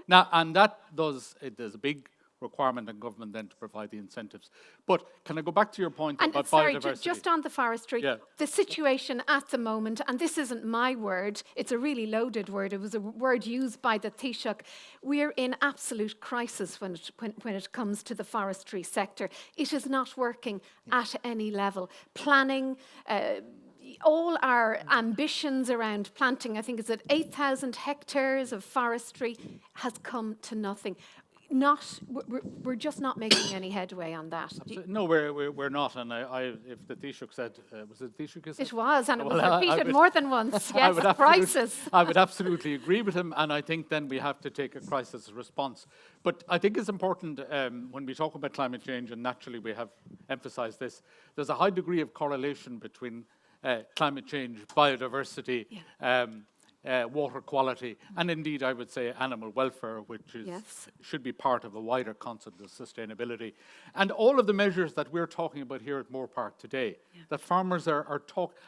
Now, and there's a big requirement on government then to provide the incentives. But can I go back to your point about biodiversity? Just on the forestry, the situation at the moment, and this isn't my word, it's a really loaded word, it was a word used by the Taoiseach, we're in absolute crisis when it comes to the forestry sector. It is not working at any level. Planning, all our ambitions around planting, I think it's at 8,000 hectares of forestry, has come to nothing. We're just not making any headway on that. No, we're not. And if the Taoiseach said, was it the Taoiseach? It was, and it was repeated more than once. Yes, crisis. I would absolutely agree with him, and I think then we have to take a crisis response. But I think it's important when we talk about climate change, and naturally we have emphasised this, there's a high degree of correlation between climate change, biodiversity, water quality, and indeed I would say animal welfare, which is should be part of a wider concept of sustainability. And all of the measures that we're talking about here at Moorepark today, that farmers are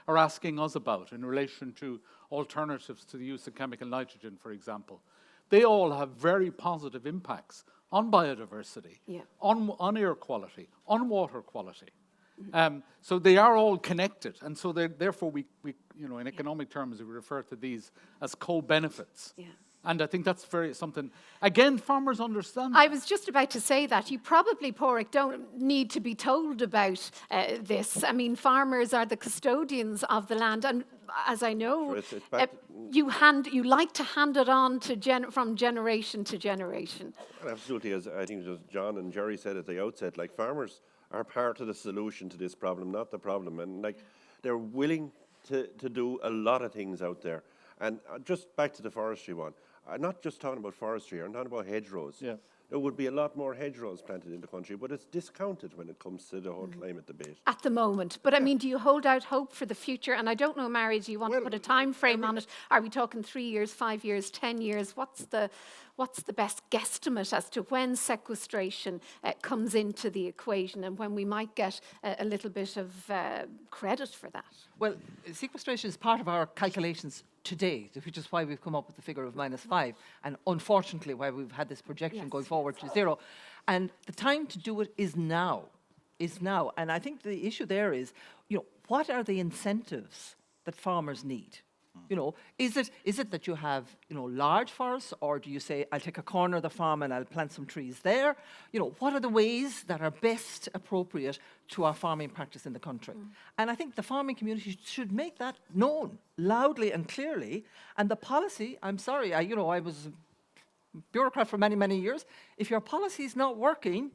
asking us about in relation to alternatives to the use of chemical nitrogen, for example, they all have very positive impacts on biodiversity, on air quality, on water quality. So they are all connected, and so therefore we in economic terms we refer to these as co-benefits. And I think that's something, again, farmers understand. I was just about to say that. You probably, Padraig, don't need to be told about this. I mean, farmers are the custodians of the land, and as I know, you like to hand it on to from generation to generation. Absolutely, as I think just John and Gerry said at the outset, like farmers are part of the solution to this problem, not the problem. And like they're willing to do a lot of things out there. And just back to the forestry one, I'm not just talking about forestry, I'm talking about hedgerows. There would be a lot more hedgerows planted in the country, but it's discounted when it comes to the whole climate debate. At the moment. But I mean, do you hold out hope for the future? And I don't know, Mary, do you want to put a time frame on it? Are we talking 3 years, 5 years, 10 years? What's the best guesstimate as to when sequestration comes into the equation and when we might get a little bit of credit for that? Well, sequestration is part of our calculations today, which is why we've come up with the figure of -5, and unfortunately why we've had this projection going forward to 0. And the time to do it is now. And I think the issue there is, what are the incentives that farmers need? Is it that you have, large forests, or do you say, I'll take a corner of the farm and I'll plant some trees there? What are the ways that are best appropriate to our farming practice in the country? And I think the farming community should make that known loudly and clearly. And the policy, I'm sorry, I was bureaucrat for many, many years. If your policy is not working,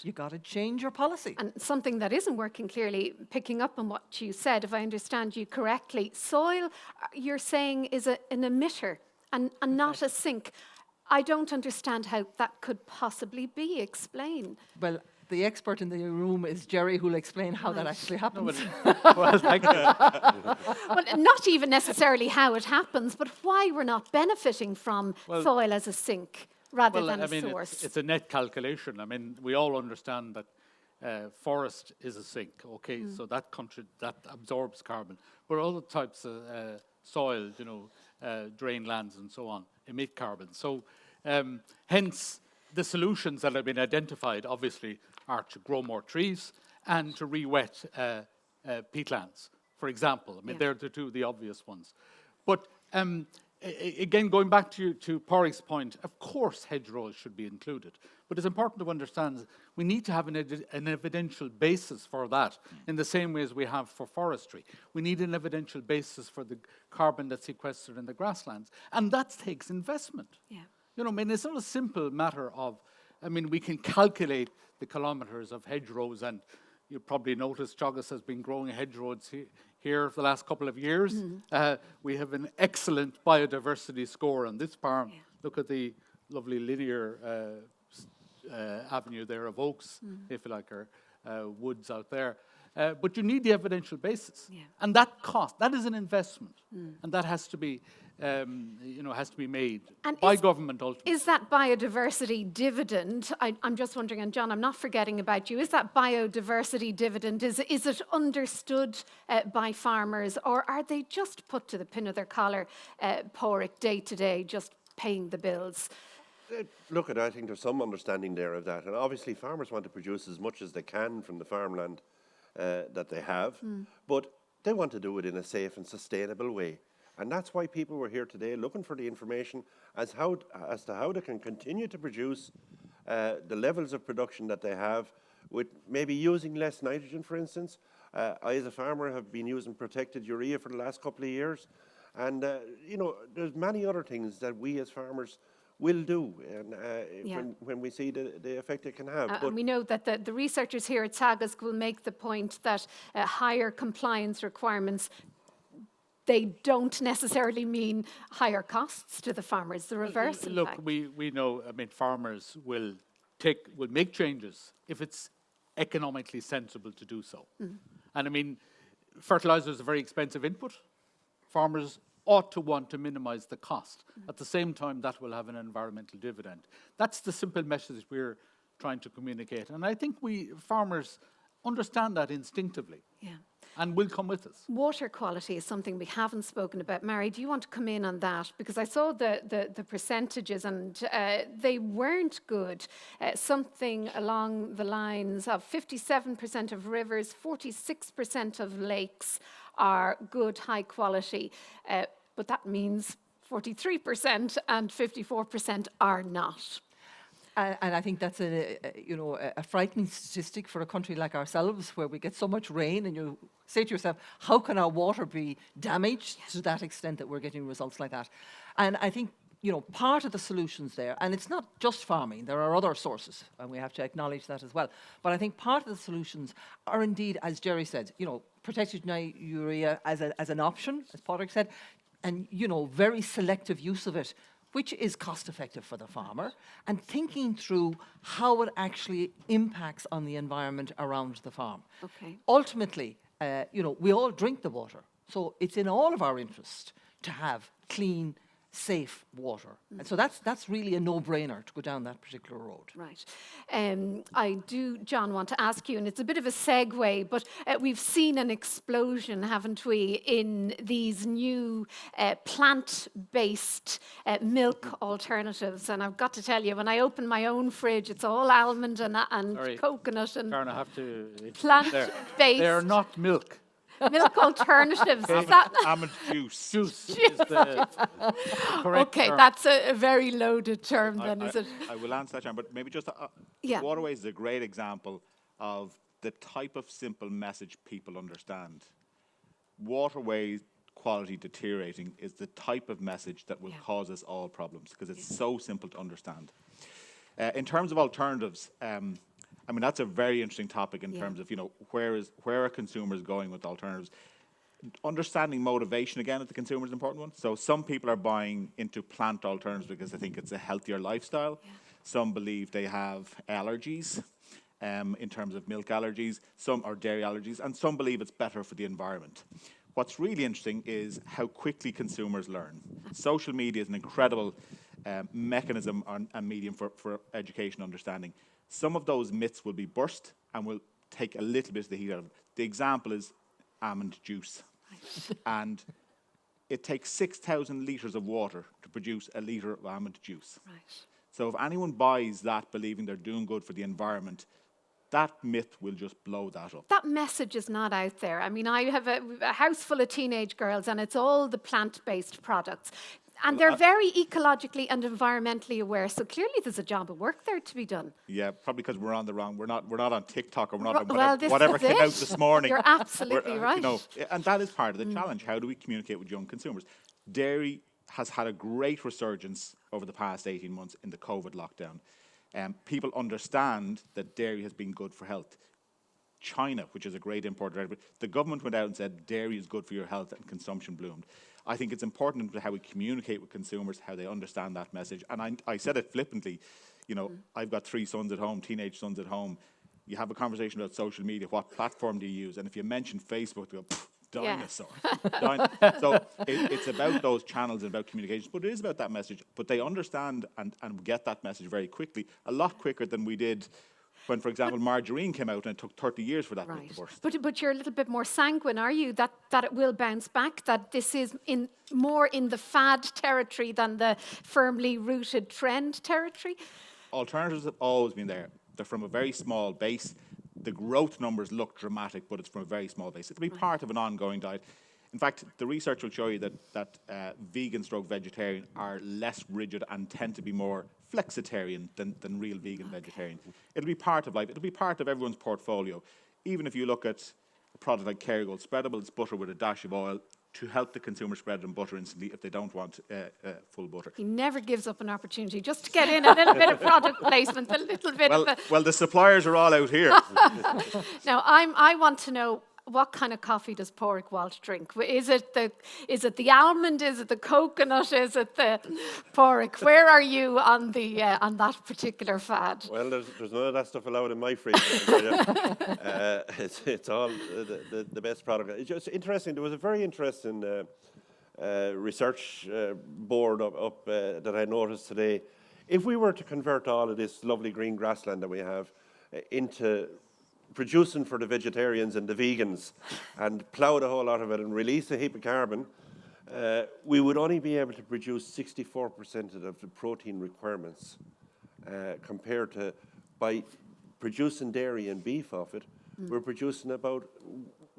you got to change your policy. And something that isn't working clearly, picking up on what you said, if I understand you correctly, soil, you're saying, is an emitter and not a sink. I don't understand how that could possibly be. Explain. Well, the expert in the room is Gerry, who'll explain how that actually happens. Well, thank you. Well, not even necessarily how it happens, but why we're not benefiting from soil as a sink rather than a source. It's a net calculation. I mean, we all understand that forest is a sink, okay? So that absorbs carbon. But other types of soil, drain lands and so on, emit carbon. So hence, the solutions that have been identified, obviously, are to grow more trees and to re-wet peatlands, for example. I mean, they're the obvious ones. But again, going back to Padraig's point, of course hedgerows should be included. But it's important to understand we need to have an evidential basis for that in the same way as we have for forestry. We need an evidential basis for the carbon that's sequestered in the grasslands. And that takes investment. It's not a simple matter of, we can calculate the kilometres of hedgerows, and you probably noticed Teagasc has been growing hedgerows here for the last couple of years. We have an excellent biodiversity score on this farm. Look at the lovely linear avenue there of oaks, if you like, or woods out there. But you need the evidential basis, and that is an investment, and that has to be, made by government ultimately. Is that biodiversity dividend? I'm just wondering, and John, I'm not forgetting about you. Is that biodiversity dividend? Is it understood by farmers, or are they just put to the pin of their collar, Padraig, day to day, just paying the bills? Look, I think there's some understanding there of that, and obviously farmers want to produce as much as they can from the farmland that they have, but they want to do it in a safe and sustainable way. And that's why people were here today looking for the information as to how they can continue to produce the levels of production that they have, with maybe using less nitrogen, for instance. I, as a farmer, have been using protected urea for the last couple of years. And, there's many other things that we as farmers will do when we see the effect it can have. And we know that the researchers here at Teagasc will make the point that higher compliance requirements, they don't necessarily mean higher costs to the farmers, the reverse, in fact. Look, we know, farmers will make changes if it's economically sensible to do so. And fertilizer is a very expensive input. Farmers ought to want to minimize the cost. At the same time, that will have an environmental dividend. That's the simple message we're trying to communicate. And I think farmers understand that instinctively. Yeah. And will come with us. Water quality is something we haven't spoken about. Mary, do you want to come in on that? Because I saw the percentages and they weren't good. Something along the lines of 57% of rivers, 46% of lakes are good, high quality. But that means 43% and 54% are not. And I think that's a frightening statistic for a country like ourselves, where we get so much rain, and you say to yourself, how can our water be damaged to that extent that we're getting results like that? And I think, part of the solutions there, and it's not just farming, there are other sources, and we have to acknowledge that as well. But I think part of the solutions are indeed, as Gerry said, protected urea as an option, as Padraig said, and, very selective use of it, which is cost effective for the farmer, and thinking through how it actually impacts on the environment around the farm. Okay. Ultimately, we all drink the water, so it's in all of our interest to have clean, safe water. And so that's really a no-brainer to go down that particular road. Right. I do, John, want to ask you, and it's a bit of a segue, but we've seen an explosion, haven't we, in these new plant-based milk alternatives. And I've got to tell you, when I open my own fridge, it's all almond and coconut and Karen, I have to... plant-based. They're not milk. Milk alternatives. Is that Almond juice. Juice is the correct okay? term. That's a very loaded term, then, is it? I will answer that, Sharon, but maybe just Yeah. waterways is a great example of the type of simple message people understand. Waterway quality deteriorating is the type of message that will cause us all problems, because it's so simple to understand. In terms of alternatives, that's a very interesting topic in terms of, where are consumers going with alternatives? Understanding motivation, again, at the consumer is an important one. So some people are buying into plant alternatives because they think it's a healthier lifestyle. Yeah. Some believe they have allergies, in terms of milk allergies, some are dairy allergies, and some believe it's better for the environment. What's really interesting is how quickly consumers learn. Social media is an incredible mechanism and medium for education understanding. Some of those myths will be burst and will take a little bit of the heat out of it. The example is almond juice. And it takes 6,000 litres of water to produce a litre of almond juice. Right. So if anyone buys that believing they're doing good for the environment, that myth will just blow that up. That message is not out there. I mean, I have a house full of teenage girls, and it's all the plant-based products. And they're very ecologically and environmentally aware. So clearly there's a job of work there to be done. Yeah, probably because we're on the wrong. We're not on TikTok, or we're not on well, whatever came out this morning. You're absolutely right. And that is part of the challenge. How do we communicate with young consumers? Dairy has had a great resurgence over the past 18 months in the COVID lockdown. People understand that dairy has been good for health. China, which is a great importer, the government went out and said dairy is good for your health, and consumption bloomed. I think it's important how we communicate with consumers, how they understand that message. And I said it flippantly, I've got 3 sons at home, teenage sons at home. You have a conversation about social media, what platform do you use? And if you mention Facebook, they go, dinosaur. So it's about those channels and about communications, but it is about that message. But they understand and get that message very quickly, a lot quicker than we did when, for example, margarine came out and it took 30 years for that to burst. But you're a little bit more sanguine, are you, that it will bounce back, that this is more in the fad territory than the firmly rooted trend territory? Alternatives have always been there. They're from a very small base. The growth numbers look dramatic, but it's from a very small base. It'll be part of an ongoing diet. In fact, the research will show you that vegan/vegetarian are less rigid and tend to be more flexitarian than real vegan vegetarian. It'll be part of life. It'll be part of everyone's portfolio. Even if you look at a product like Kerrygold Spreadable, it's butter with a dash of oil to help the consumer spread in butter instantly if they don't want full butter. He never gives up an opportunity just to get in a little bit of product placement, a little bit of a... Well, the suppliers are all out here. Now, I want to know, what kind of coffee does Padraig Walshe drink? Is it the almond? Is it the coconut? Is it the Padraig? Where are you on that particular fad? Well, there's none of that stuff allowed in my fridge. It's all the best product. It's just interesting. There was a very interesting research board up that I noticed today. If we were to convert all of this lovely green grassland that we have into producing for the vegetarians and the vegans and plough the whole lot of it and release a heap of carbon, we would only be able to produce 64% of the protein requirements compared to by producing dairy and beef off it, we're producing about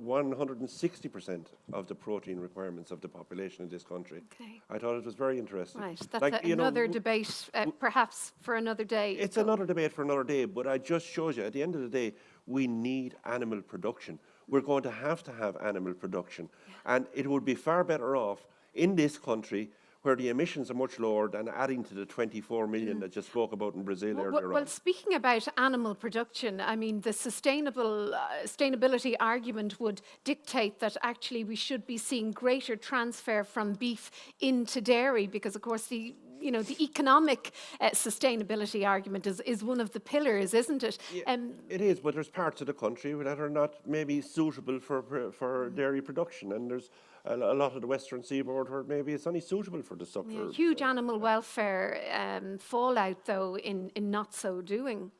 160% of the protein requirements of the population in this country. Okay. I thought it was very interesting. Right, that's another debate, perhaps for another day. It's another debate for another day, but I just shows you, at the end of the day, we need animal production. We're going to have animal production. And it would be far better off in this country where the emissions are much lower than adding to the 24 million that you spoke about in Brazil earlier on. Well, speaking about animal production, I mean, the sustainability argument would dictate that actually we should be seeing greater transfer from beef into dairy because, of course, the economic sustainability argument is one of the pillars, isn't it? Yeah, it is, but there's parts of the country that are not maybe suitable for dairy production, and there's a lot of the western seaboard where maybe it's only suitable for the sucker. Yeah, huge animal welfare fallout, though, in not so doing.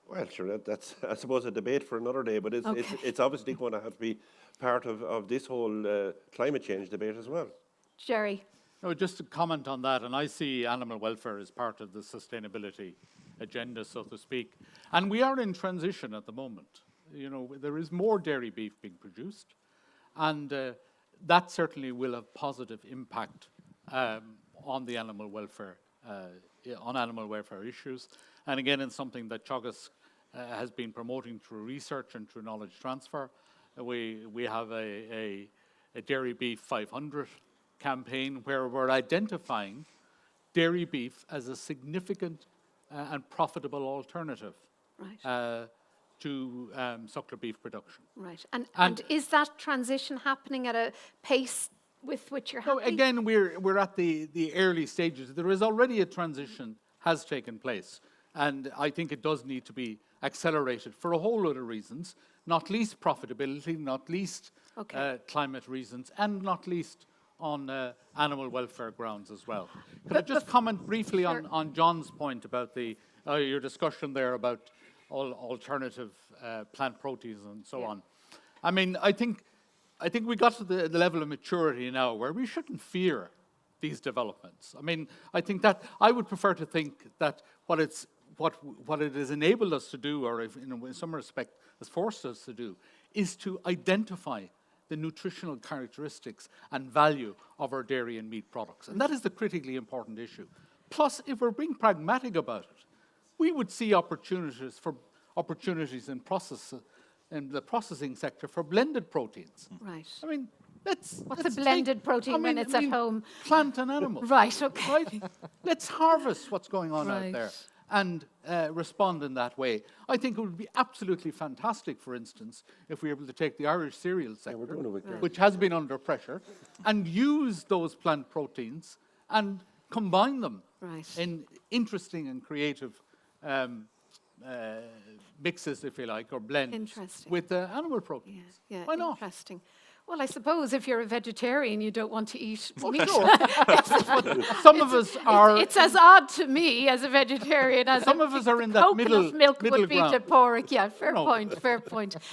Well, sure, that's I suppose a debate for another day, but it's obviously going to have to be part of this whole climate change debate as well. Gerry. No, just to comment on that, and I see animal welfare as part of the sustainability agenda, so to speak. And we are in transition at the moment. You know, there is more dairy beef being produced, and that certainly will have positive impact on the animal welfare, issues. And again, it's something that Teagasc has been promoting through research and through knowledge transfer. We have a Dairy Beef 500 campaign where we're identifying dairy beef as a significant and profitable alternative to suckler beef production. Right. And is that transition happening at a pace with which you're happy? No, again, we're at the early stages. There is already a transition has taken place, and I think it does need to be accelerated for a whole lot of reasons, not least profitability, not least climate reasons, and not least on animal welfare grounds as well. Could I just comment briefly on John's point about your discussion there about alternative plant proteins and so on? I mean, I think we got to the level of maturity now where we shouldn't fear these developments. I mean, I think that I would prefer to think that what it has enabled us to do, or in some respect has forced us to do, is to identify the nutritional characteristics and value of our dairy and meat products. And that is the critically important issue. Plus, if we're being pragmatic about it, we would see opportunities in the processing sector for blended proteins. Right. I mean, what's a blended protein when it's at home? Plant and animal. Right, okay. Right? Let's harvest what's going on out there and respond in that way. I think it would be absolutely fantastic, for instance, if we were able to take the Irish cereal sector, which has been under pressure, and use those plant proteins and combine them in interesting and creative mixes, if you like, or blends with animal proteins. Yeah, why not? Interesting. Well, I suppose if you're a vegetarian, you don't want to eat meat. Sure. Some of us are. It's as odd to me as a vegetarian as some of us are in that middle milk middle would ground. be to pork. Yeah, fair point.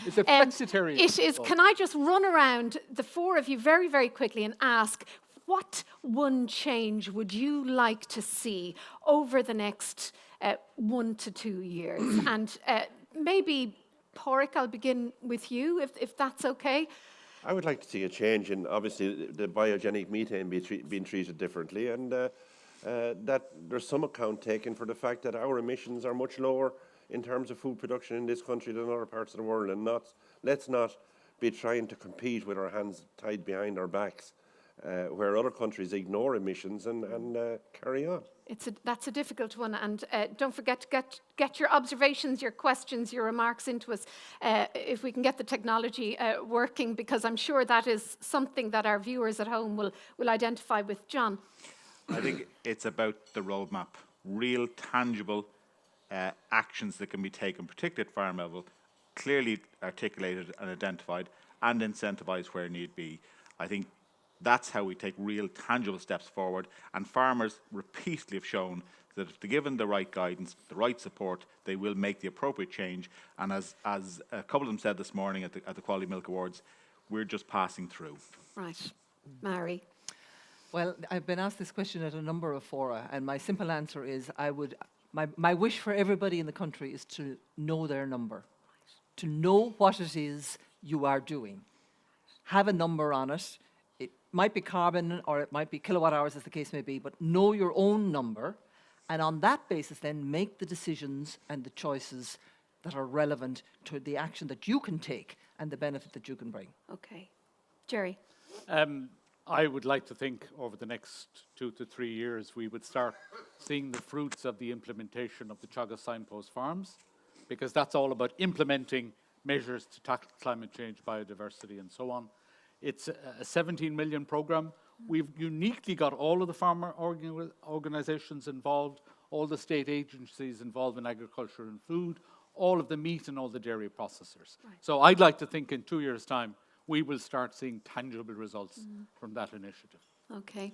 It's a flexitarian. It is. Can I just run around the four of you very, very quickly and ask, what one change would you like to see over the next 1 to 2 years? And maybe, Padraig, I'll begin with you, if that's okay. I would like to see a change in, obviously, the biogenic methane being treated differently, and that there's some account taken for the fact that our emissions are much lower in terms of food production in this country than other parts of the world, and let's not be trying to compete with our hands tied behind our backs, where other countries ignore emissions and carry on. That's a difficult one, and don't forget to get your observations, your questions, your remarks into us if we can get the technology working, because I'm sure that is something that our viewers at home will identify with. John? I think it's about the roadmap, real tangible actions that can be taken, particularly at farm level, clearly articulated and identified and incentivised where need be. I think That's how we take real tangible steps forward. And farmers repeatedly have shown that if they're given the right guidance, the right support, they will make the appropriate change. And as a couple of them said this morning at the Quality Milk Awards, we're just passing through. Right. Mary. Well, I've been asked this question at a number of fora, and my simple answer is my wish for everybody in the country is to know their number, to know what it is you are doing. Have a number on it. It might be carbon or it might be kilowatt hours, as the case may be, but know your own number, and on that basis then make the decisions and the choices that are relevant to the action that you can take and the benefit that you can bring. Okay. Gerry. I would like to think over the next 2 to 3 years we would start seeing the fruits of the implementation of the Teagasc signpost farms, because that's all about implementing measures to tackle climate change, biodiversity and so on. It's a 17 million programme. We've uniquely got all of the farmer organisations involved, all the state agencies involved in agriculture and food, all of the meat and all the dairy processors. Right. So I'd like to think in 2 years' time we will start seeing tangible results from that initiative. Okay.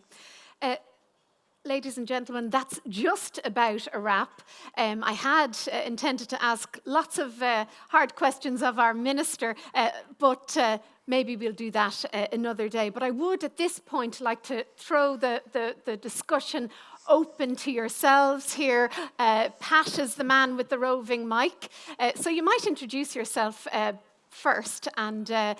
Ladies and gentlemen, that's just about a wrap. I had intended to ask lots of hard questions of our minister, but maybe we'll do that another day. But I would at this point like to throw the discussion open to yourselves here. Pat is the man with the roving mic. So you might introduce yourself first and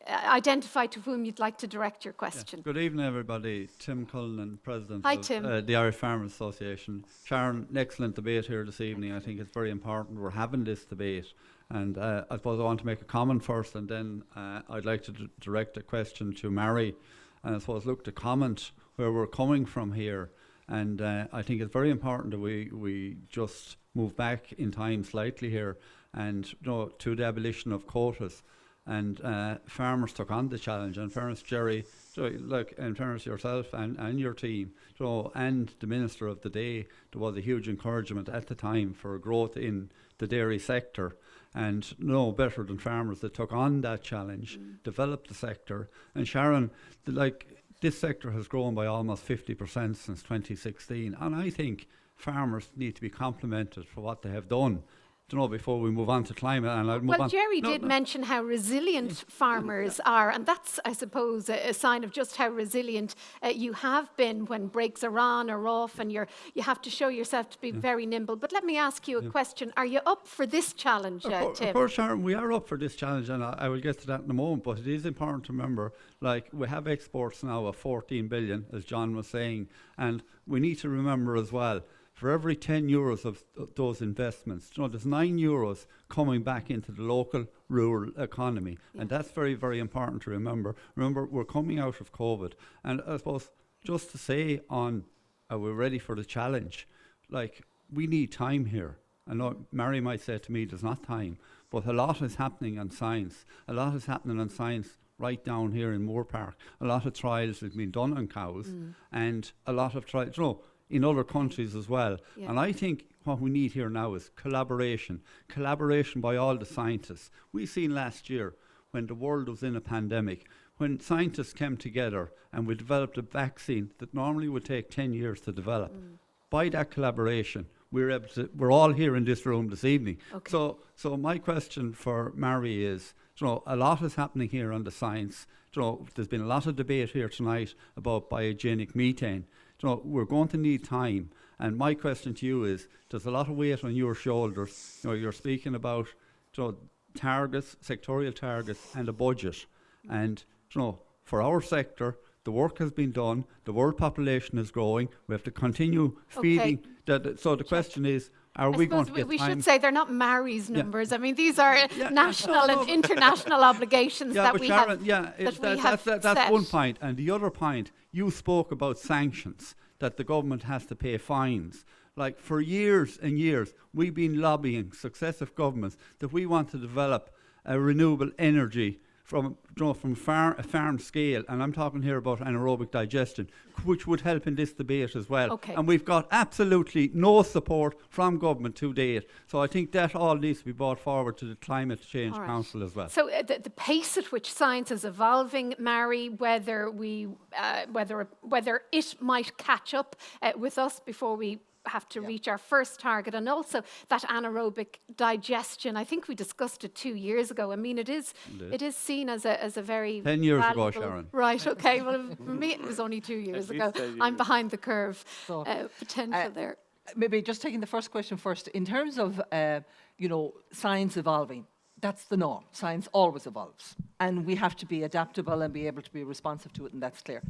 identify to whom you'd like to direct your question. Yeah. Good evening, everybody. Tim Cullinan, President Hi, of Tim. the Irish Farmers Association. Sharon, an excellent debate here this evening. I think it's very important we're having this debate. And I suppose I want to make a comment first, and then I'd like to direct a question to Mary. And I suppose look to comment where we're coming from here. And I think it's very important that we just move back in time slightly here and to the abolition of quotas. And farmers took on the challenge. And fairness, Gerry, look, in fairness yourself and your team, and the Minister of the day, there was a huge encouragement at the time for growth in the dairy sector. And no better than farmers that took on that challenge, developed the sector. And Sharon, this sector has grown by almost 50% since 2016. And I think farmers need to be complimented for what they have done. Before we move on to climate, and I'll move on. Gerry did mention how resilient farmers are, and that's, I suppose, a sign of just how resilient you have been when breaks are on or off, and you have to show yourself to be very nimble. But let me ask you a question: are you up for this challenge, Tim? Of course, Sharon, we are up for this challenge, and I will get to that in a moment. But it is important to remember, we have exports now of 14 billion, as John was saying, and we need to remember as well, for every 10 euros of those investments, there's 9 euros coming back into the local rural economy. Yeah. And that's very, very important to remember. Remember, we're coming out of COVID. And I suppose just to say are we ready for the challenge? We need time here. I know Mary might say to me, there's not time. But a lot is happening on science. A lot is happening on science right down here in Moorepark. A lot of trials have been done on cows. And a lot of trials, in other countries as well. Yeah. And I think what we need here now is collaboration by all the scientists. We've seen last year when the world was in a pandemic, when scientists came together and we developed a vaccine that normally would take 10 years to develop. By that collaboration, we're all here in this room this evening. Okay. So my question for Mary is, a lot is happening here on the science. There's been a lot of debate here tonight about biogenic methane. We're going to need time. And my question to you is, there's a lot of weight on your shoulders. You're speaking about targets, sectorial targets, and a budget. And for our sector, the work has been done. The world population is growing. We have to continue feeding. So the question is, are we going to get time? We should say they're not Mary's numbers. I mean, these are national and international obligations that we Sharon, have. That's one point. And the other point, you spoke about sanctions, that the government has to pay fines. For years and years, we've been lobbying successive governments that we want to develop a renewable energy from farm scale, and I'm talking here about anaerobic digestion, which would help in this debate as well. Okay. And we've got absolutely no support from government to date. So I think that all needs to be brought forward to the Climate Change All right. Council as well. So the pace at which science is evolving, Mary, whether it might catch up with us before we have to reach our first target, and also that anaerobic digestion. I think we discussed it 2 years ago. I mean, it is seen as a very 10 years ago, valuable- Sharon. Right, okay. Well, for me it was only 2 years ago. I'm behind the curve. So, Potential there. Maybe just taking the first question first. In terms of, science evolving, that's the norm. Science always evolves. And we have to be adaptable and be able to be responsive to it, and that's clear.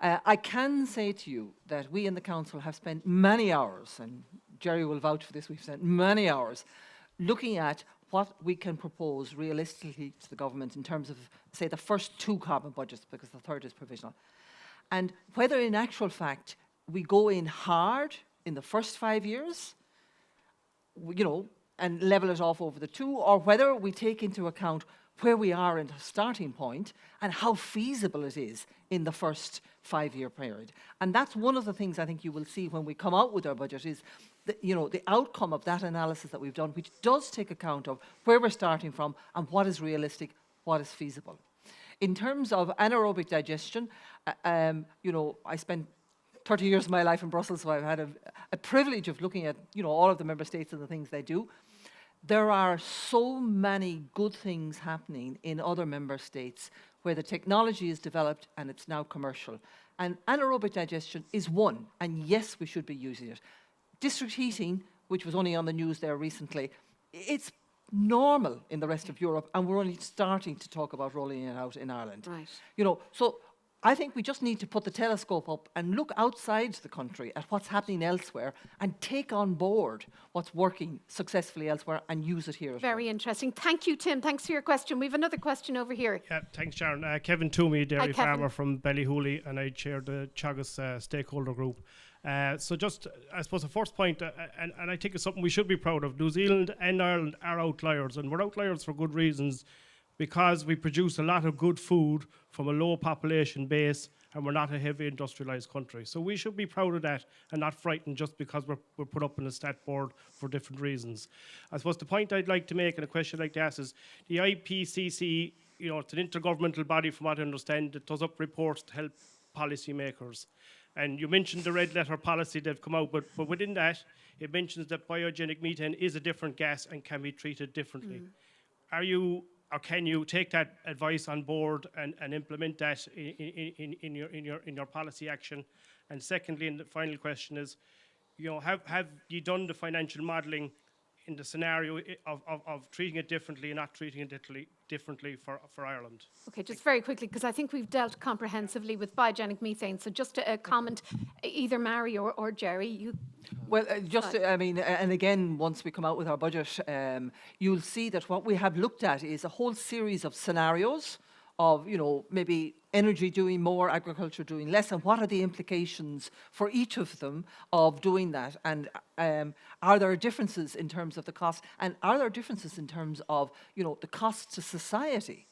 I can say to you that we in the council have spent many hours, and Gerry will vouch for this, we've spent many hours looking at what we can propose realistically to the government in terms of, say, the first 2 carbon budgets, because the third is provisional. And whether in actual fact we go in hard in the first 5 years, and level it off over the 2, or whether we take into account where we are in the starting point and how feasible it is in the first 5-year period. And that's one of the things I think you will see when we come out with our budget is the outcome of that analysis that we've done, which does take account of where we're starting from and what is realistic, what is feasible. In terms of anaerobic digestion, I spent 30 years of my life in Brussels, so I've had a privilege of looking at all of the member states and the things they do. There are so many good things happening in other member states where the technology is developed and it's now commercial. And anaerobic digestion is one, and yes, we should be using it. District heating, which was only on the news there recently, it's normal in the rest of Europe, and we're only starting to talk about rolling it out in Ireland. Right. So I think we just need to put the telescope up and look outside the country at what's happening elsewhere and take on board what's working successfully elsewhere and use it here as well. Very interesting. Thank you, Tim. Thanks for your question. We have another question over here. Yeah, thanks, Sharon. Kevin Toomey, dairy Hi, Kevin. farmer from Ballyhooly, and I chair the Teagasc stakeholder group. So just, I suppose, the first point, and I think it's something we should be proud of. New Zealand and Ireland are outliers, and we're outliers for good reasons, because we produce a lot of good food from a low population base, and we're not a heavy industrialised country. So we should be proud of that and not frightened just because we're put up on a stat board for different reasons. I suppose the point I'd like to make in a question like that is the IPCC, it's an intergovernmental body from what I understand, that does up reports to help policymakers. And you mentioned the red letter policy they've come out, but within that, it mentions that biogenic methane is a different gas and can be treated differently. Are you, or can you take that advice on board and implement that in your policy action? And secondly, and the final question is, have you done the financial modelling in the scenario of treating it differently and not treating it differently for Ireland? Okay, just very quickly, because I think we've dealt comprehensively with biogenic methane. So just a comment, either Mary or Gerry, Well, and again, once we come out with our budget, you'll see that what we have looked at is a whole series of scenarios of, maybe energy doing more, agriculture doing less, and what are the implications for each of them of doing that? And are there differences in terms of the cost? And are there differences in terms of, the cost to society?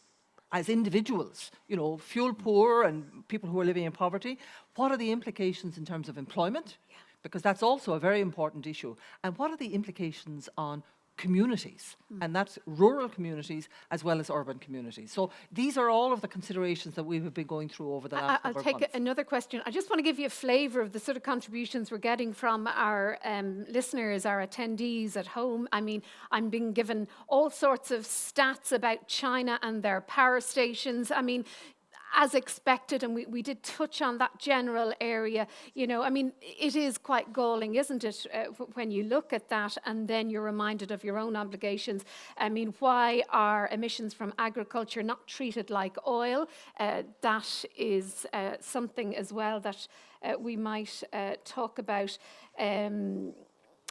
As individuals, fuel poor and people who are living in poverty, what are the implications in terms of employment? Because that's also a very important issue. And what are the implications on communities? And that's rural communities as well as urban communities. So these are all of the considerations that we have been going through over the last I'll number of take months. another question. I just want to give you a flavour of the sort of contributions we're getting from our listeners, our attendees at home. I mean, I'm being given all sorts of stats about China and their power stations. I mean, as expected, and we did touch on that general area, it is quite galling, isn't it, when you look at that and then you're reminded of your own obligations. I mean, why are emissions from agriculture not treated like oil? That is something as well that we might talk about.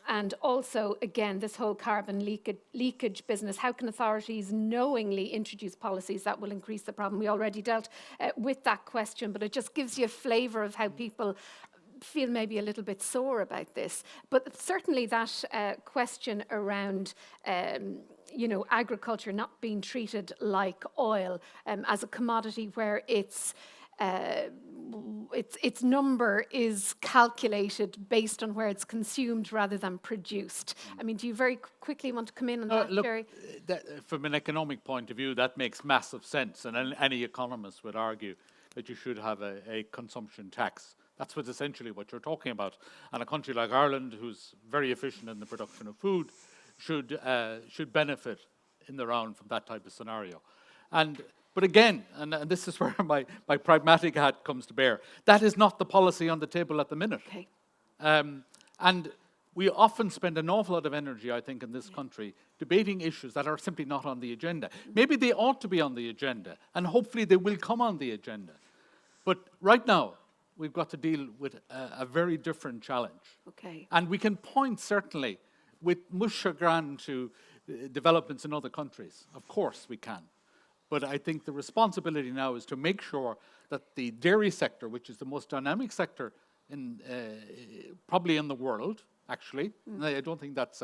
And also, again, this whole carbon leakage business. How can authorities knowingly introduce policies that will increase the problem? We already dealt with that question, but it just gives you a flavour of how people feel maybe a little bit sore about this. But certainly that question around agriculture not being treated like oil as a commodity where its number is calculated based on where it's consumed rather than produced. I mean, do you very quickly want to come in on that, Look, Gerry? from an economic point of view, that makes massive sense, and any economist would argue that you should have a consumption tax. That's essentially what you're talking about. And a country like Ireland, who's very efficient in the production of food, should benefit in the round from that type of scenario. But again, and this is where my pragmatic hat comes to bear, that is not the policy on the table at the minute. Okay. And we often spend an awful lot of energy, I think, in this country debating issues that are simply not on the agenda. Maybe they ought to be on the agenda, and hopefully they will come on the agenda. But right now, we've got to deal with a very different challenge. Okay. And we can point, certainly, with much chagrin to developments in other countries. Of course we can. But I think the responsibility now is to make sure that the dairy sector, which is the most dynamic sector probably in the world, actually, and I don't think that's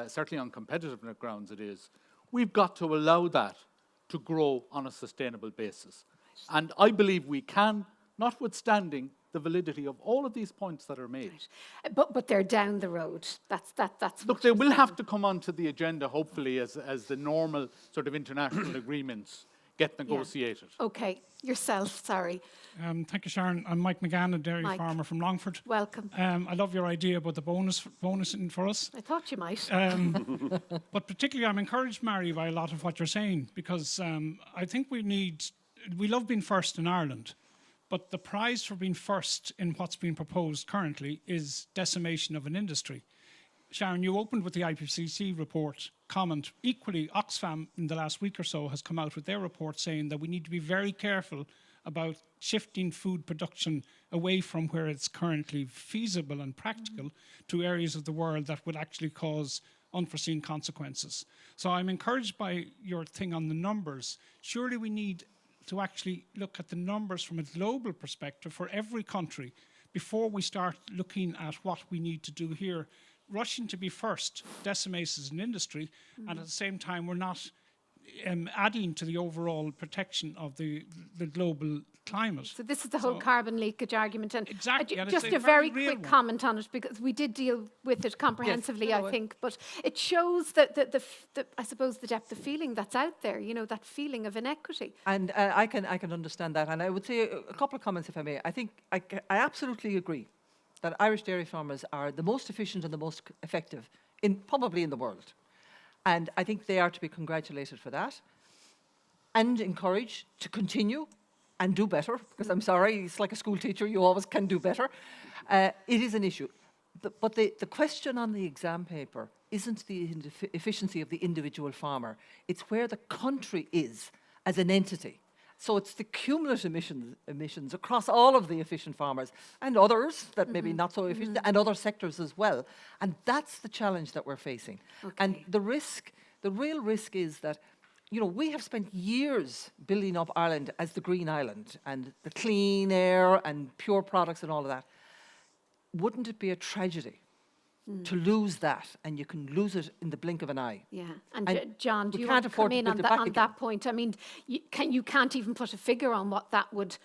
certainly on competitiveness grounds it is, we've got to allow that to grow on a sustainable basis. And I believe we can, notwithstanding the validity of all of these points that are made. Right. But they're down the road. That's Look, they will have to come onto the agenda, hopefully, as the normal sort of international agreements get negotiated. Yeah. Okay, yourself, sorry. Thank you, Sharon. I'm Mike McGann, a dairy Mike. farmer from Longford. Welcome. I love your idea about the bonusing for us. I thought you might. But particularly, I'm encouraged, Mary, by a lot of what you're saying, because I think we love being first in Ireland. But the prize for being first in what's being proposed currently is decimation of an industry. Sharon, you opened with the IPCC report comment. Equally, Oxfam in the last week or so has come out with their report saying that we need to be very careful about shifting food production away from where it's currently feasible and practical to areas of the world that would actually cause unforeseen consequences. So I'm encouraged by your thing on the numbers. Surely we need to actually look at the numbers from a global perspective for every country before we start looking at what we need to do here. Rushing to be first decimates as an industry, and at the same time we're not adding to the overall protection of the global climate. So this is the whole carbon leakage argument. And exactly. And just it's a very real quick one. comment on it, because we did deal with it comprehensively, Yes, I think. But it shows that I suppose the depth of feeling that's out there, that feeling of inequity. And I can understand that. And I would say a couple of comments, if I may. I think I absolutely agree that Irish dairy farmers are the most efficient and the most effective probably in the world. And I think they are to be congratulated for that and encouraged to continue and do better, because I'm sorry, it's like a school teacher, you always can do better. It is an issue. But the question on the exam paper isn't the efficiency of the individual farmer. It's where the country is as an entity. So it's the cumulative emissions across all of the efficient farmers and others that maybe not so efficient, and other sectors as well. And that's the challenge that we're facing. Okay. And the real risk is that, we have spent years building up Ireland as the green island and the clean air and pure products and all of that. Wouldn't it be a tragedy to lose that, and you can lose it in the blink of an eye? Yeah, and And John, do we you can't want to afford come to in build on it that back on again. that point? I mean, you can't even put a figure on what that would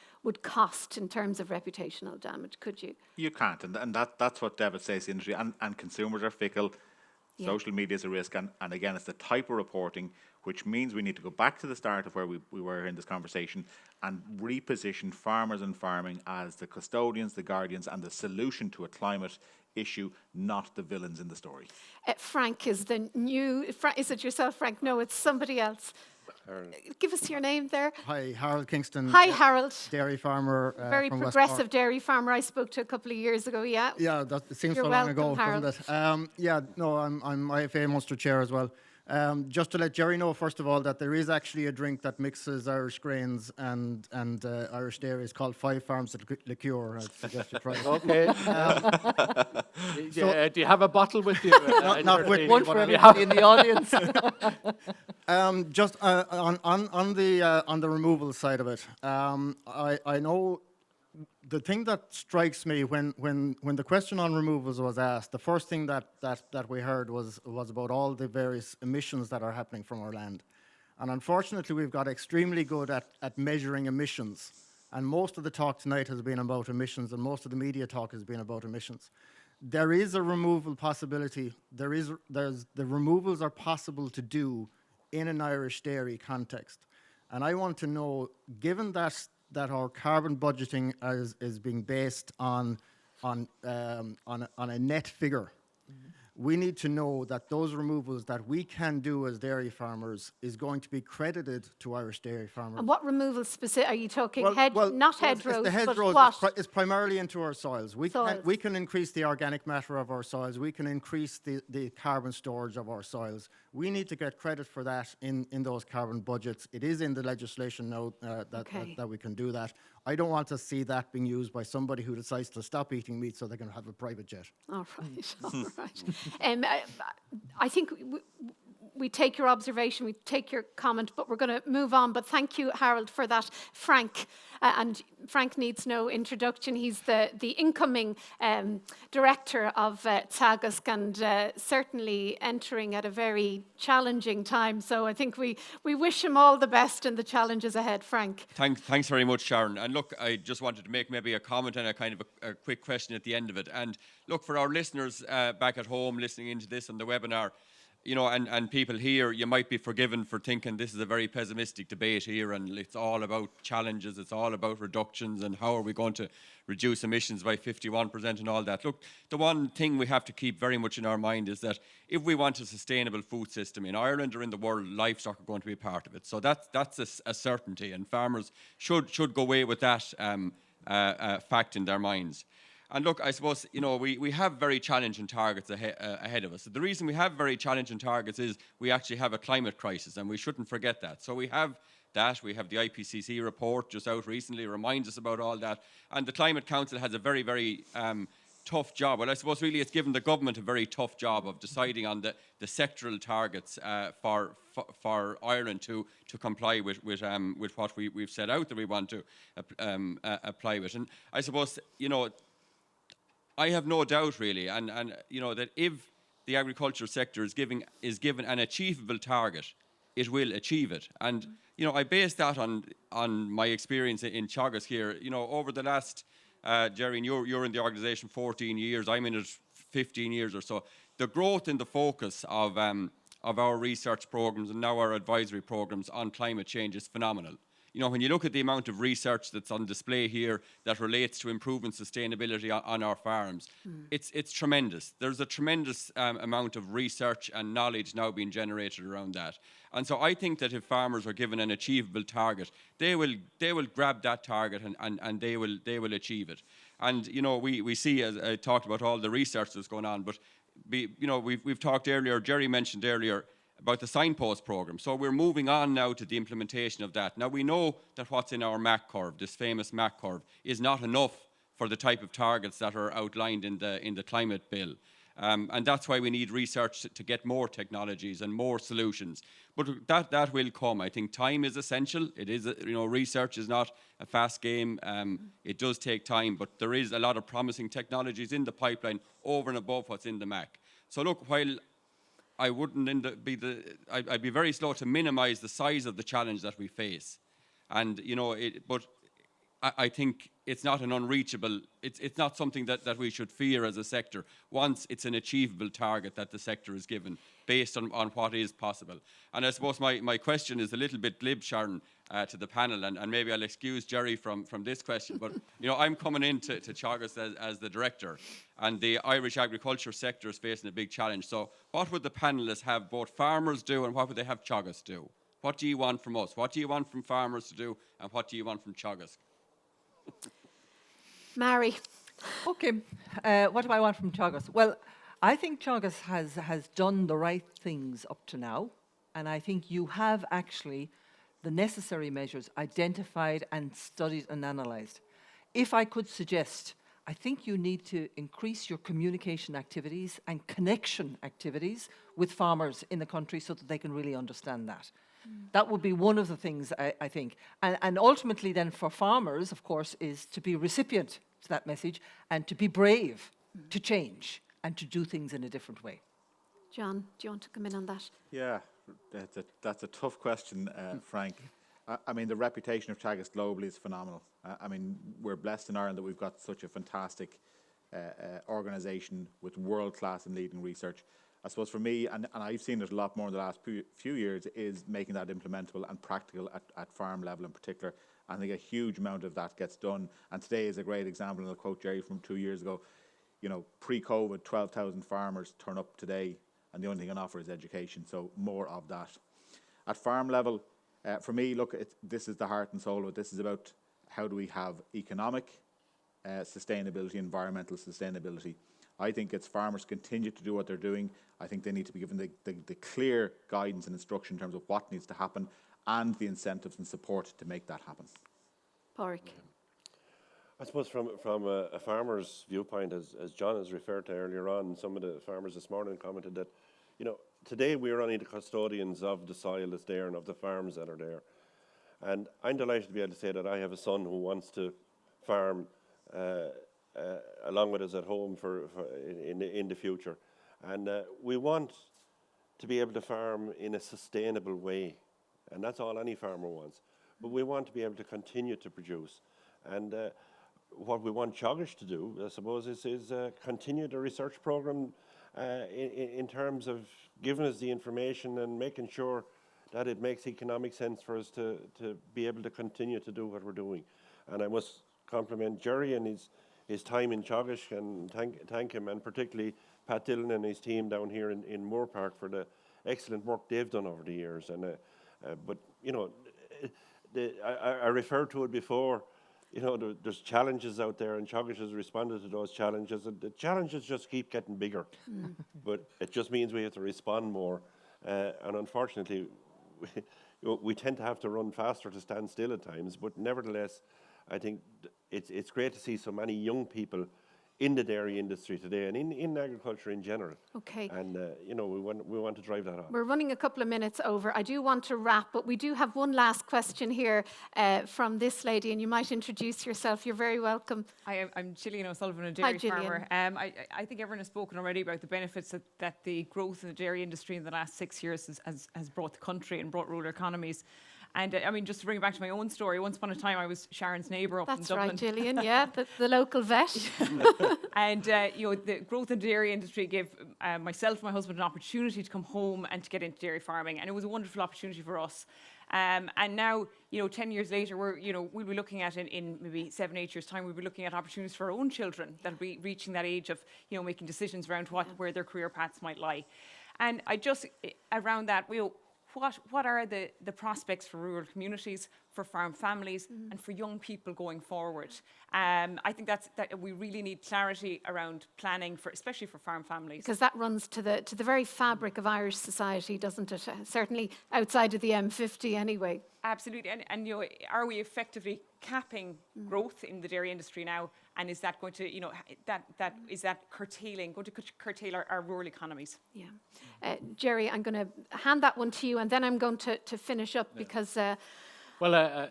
cost in terms of reputational damage, could you? You can't, and that's what devastates the industry, and consumers are fickle. Yeah. Social media is a risk, and again, it's the type of reporting which means we need to go back to the start of where we were in this conversation and reposition farmers and farming as the custodians, the guardians, and the solution to a climate issue, not the villains in the story. Frank is the new... is it yourself, Frank? No, it's somebody else. Give us your name there. Hi, Harold Kingston. Hi, Harold. Dairy farmer. Very from West progressive Cork. dairy farmer I spoke to a couple of years ago, yeah. Yeah, it seems You're so long ago, welcome, doesn't it? I'm IFA Munster Chair as well. Just to let Gerry know, first of all, that there is actually a drink that mixes Irish grains and Irish dairy. It's called Five Farms Liqueur. I'd suggest you try it. Okay. Do you have a bottle with you? Not with One for everybody in the audience. Just on the removal side of it, I know the thing that strikes me when the question on removals was asked, the first thing that we heard was about all the various emissions that are happening from our land. And unfortunately, we've got extremely good at measuring emissions. And most of the talk tonight has been about emissions, and most of the media talk has been about emissions. There is a removal possibility. The removals are possible to do in an Irish dairy context. And I want to know, given that our carbon budgeting is being based on a net figure, we need to know that those removals that we can do as dairy farmers is going to be credited to Irish dairy farmers. And what removals specific? Are you talking not it's hedgerows, the hedgerows, but what? It's primarily into our soils. We can increase the organic matter of our soils. We can increase the carbon storage of our soils. We need to get credit for that in those carbon budgets. It is in the legislation now that we can do that. I don't want to see that being used by somebody who decides to stop eating meat so they can have a private jet. All right, all right. I think we take your observation, we take your comment, but we're going to move on. But thank you, Harold, for that. Frank, and Frank needs no introduction. He's the incoming director of Teagasc, and certainly entering at a very challenging time. So I think we wish him all the best in the challenges ahead. Frank. Thanks very much, Sharon. And look, I just wanted to make maybe a comment and a kind of a quick question at the end of it. And look, for our listeners back at home listening into this on the webinar, you know, and people here, you might be forgiven for thinking this is a very pessimistic debate here, and it's all about challenges, it's all about reductions, and how are we going to reduce emissions by 51% and all that. Look, the one thing we have to keep very much in our mind is that if we want a sustainable food system in Ireland or in the world, livestock are going to be a part of it. So that's a certainty, and farmers should go away with that fact in their minds. And look, I suppose, you know, we have very challenging targets ahead of us. The reason we have very challenging targets is we actually have a climate crisis, and we shouldn't forget that. So we have that. We have the IPCC report just out recently, reminds us about all that. And the Climate Council has a very, very tough job. Well, I suppose really it's given the government a very tough job of deciding on the sectoral targets for Ireland to comply with what we've set out that we want to apply with. And I suppose, you know, I have no doubt really, and you know, that if the agriculture sector is given an achievable target, it will achieve it. And you know, I base that on my experience in Teagasc here. You know, over the last, Gerry, and you're in the organisation 14 years. I'm in it 15 years or so. The growth in the focus of our research programs and now our advisory programs on climate change is phenomenal. You know, when you look at the amount of research that's on display here that relates to improving sustainability on our farms, it's tremendous. There's a tremendous amount of research and knowledge now being generated around that. And so I think that if farmers are given an achievable target, they will grab that target and they will achieve it. And you know, we see, as I talked about, all the research that's going on, but you know, we've talked earlier, Gerry mentioned earlier, about the signpost program. So we're moving on now to the implementation of that. Now we know that what's in our MAC curve, this famous MAC curve, is not enough for the type of targets that are outlined in the climate bill. And that's why we need research to get more technologies and more solutions. But that will come. I think time is essential. It is, you know, research is not a fast game. It does take time, but there is a lot of promising technologies in the pipeline over and above what's in the MAC. So look, while I wouldn't I'd be very slow to minimise the size of the challenge that we face, and you know, but I think it's not an unreachable. It's not something that we should fear as a sector. Once it's an achievable target that the sector is given based on what is possible. And I suppose my question is a little bit glib, Sharon, to the panel, and maybe I'll excuse Gerry from this question. But you know, I'm coming into Teagasc as the director, and the Irish agriculture sector is facing a big challenge. So what would the panellists have both farmers do, and what would they have Teagasc do? What do you want from us? What do you want from farmers to do, and what do you want from Teagasc? Mary. Okay, what do I want from Teagasc? Well, I think Teagasc has done the right things up to now, and I think you have actually the necessary measures identified and studied and analysed. If I could suggest, I think you need to increase your communication activities and connection activities with farmers in the country so that they can really understand that. That would be one of the things I think. And ultimately then for farmers, of course, is to be recipient to that message and to be brave to change and to do things in a different way. John, do you want to come in on that? Yeah, that's a tough question, Frank. I mean, the reputation of Teagasc globally is phenomenal. I mean, we're blessed in Ireland that we've got such a fantastic organisation with world-class and leading research. I suppose for me, and I've seen it a lot more in the last few years, is making that implementable and practical at farm level in particular. I think a huge amount of that gets done. And today is a great example, and I'll quote Gerry from 2 years ago. You know, pre-COVID, 12,000 farmers turn up today, and the only thing on offer is education, so more of that. At farm level, for me, look, this is the heart and soul of it. This is about how do we have economic sustainability, environmental sustainability. I think it's farmers continue to do what they're doing. I think they need to be given the clear guidance and instruction in terms of what needs to happen and the incentives and support to make that happen. Padraig. I suppose from a farmer's viewpoint, as John has referred to earlier on, some of the farmers this morning commented that, you know, today we are only the custodians of the soil that's there and of the farms that are there. And I'm delighted to be able to say that I have a son who wants to farm along with us at home in the future. And we want to be able to farm in a sustainable way. And that's all any farmer wants. But we want to be able to continue to produce. And what we want Teagasc to do, I suppose, is continue the research programme in terms of giving us the information and making sure that it makes economic sense for us to be able to continue to do what we're doing. And I must compliment Gerry and his time in Teagasc and thank him, and particularly Pat Dillon and his team down here in Moorepark for the excellent work they've done over the years. And but you know, I referred to it before. You know, there's challenges out there, and Teagasc has responded to those challenges, and the challenges just keep getting bigger. But it just means we have to respond more, and unfortunately, we tend to have to run faster to stand still at times. But nevertheless, I think it's great to see so many young people in the dairy industry today and in agriculture in general. Okay. And you know, we want to drive that on. We're running a couple of minutes over. I do want to wrap, but we do have one last question here from this lady, and you might introduce yourself. You're very welcome. Hi, I'm Gillian O'Sullivan, a dairy farmer. I think everyone has spoken already about the benefits that the growth in the dairy industry in the last 6 years has brought the country and brought rural economies. And I mean, just to bring it back to my own story, once upon a time I was Sharon's neighbour up in Dublin. That's right, Gillian, yeah, the local vet. And, you know, the growth in the dairy industry gave myself and my husband an opportunity to come home and to get into dairy farming. And it was a wonderful opportunity for us. And now, you know, 10 years later, we'll be looking at in maybe 7, 8 years' time, we'll be looking at opportunities for our own children that'll be reaching that age of, you know, making decisions around where their career paths might lie. And I just, around that, what are the prospects for rural communities, for farm families, and for young people going forward? I think that we really need clarity around planning, especially for farm families. Because that runs to the very fabric of Irish society, doesn't it? Certainly outside of the M50 anyway. Absolutely. And you know, are we effectively capping growth in the dairy industry now? And is that going to, you know, is that going to curtail our rural economies? Yeah. Gerry, I'm going to hand that one to you, and then I'm going to finish up because...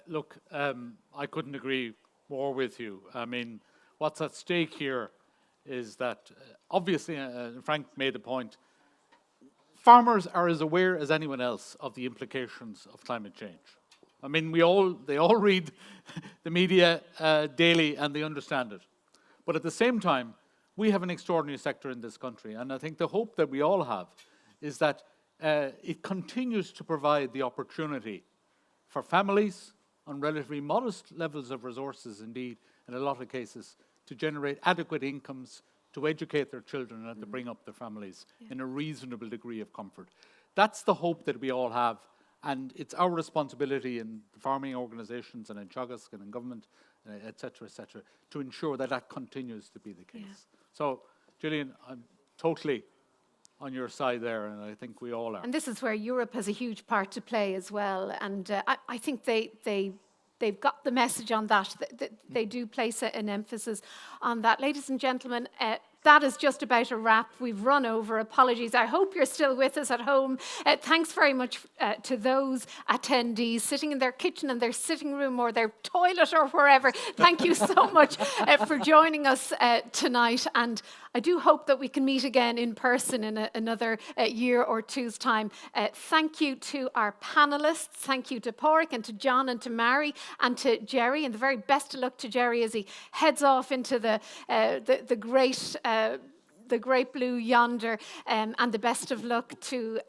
look, I couldn't agree more with you. I mean, what's at stake here is that, obviously, Frank made the point, farmers are as aware as anyone else of the implications of climate change. I mean, they all read the media daily and they understand it. But at the same time, we have an extraordinary sector in this country, and I think the hope that we all have is that it continues to provide the opportunity for families on relatively modest levels of resources, indeed, in a lot of cases, to generate adequate incomes, to educate their children and to bring up their families in a reasonable degree of comfort. That's the hope that we all have, and it's our responsibility in the farming organisations and in Teagasc and in government, et cetera, to ensure that that continues to be the case. Yeah. So, Gillian, I'm totally on your side there, and I think we all are. And this is where Europe has a huge part to play as well, and I think they've got the message on that. They do place an emphasis on that. Ladies and gentlemen, that is just about a wrap. We've run over. Apologies. I hope you're still with us at home. Thanks very much to those attendees sitting in their kitchen, in their sitting room, or their toilet, or wherever. Thank you so much for joining us tonight. And I do hope that we can meet again in person in another year or two's time. Thank you to our panellists. Thank you to Padraig and to John and to Mary and to Gerry. And the very best of luck to Gerry as he heads off into the great blue yonder. And the best of luck to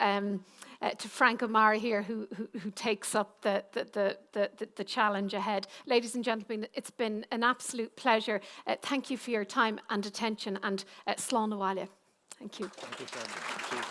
Frank O'Mara here, who takes up the challenge ahead. Ladies and gentlemen, it's been an absolute pleasure. Thank you for your time and attention, and slán na bhaile. Thank you. Thank you, Sharon.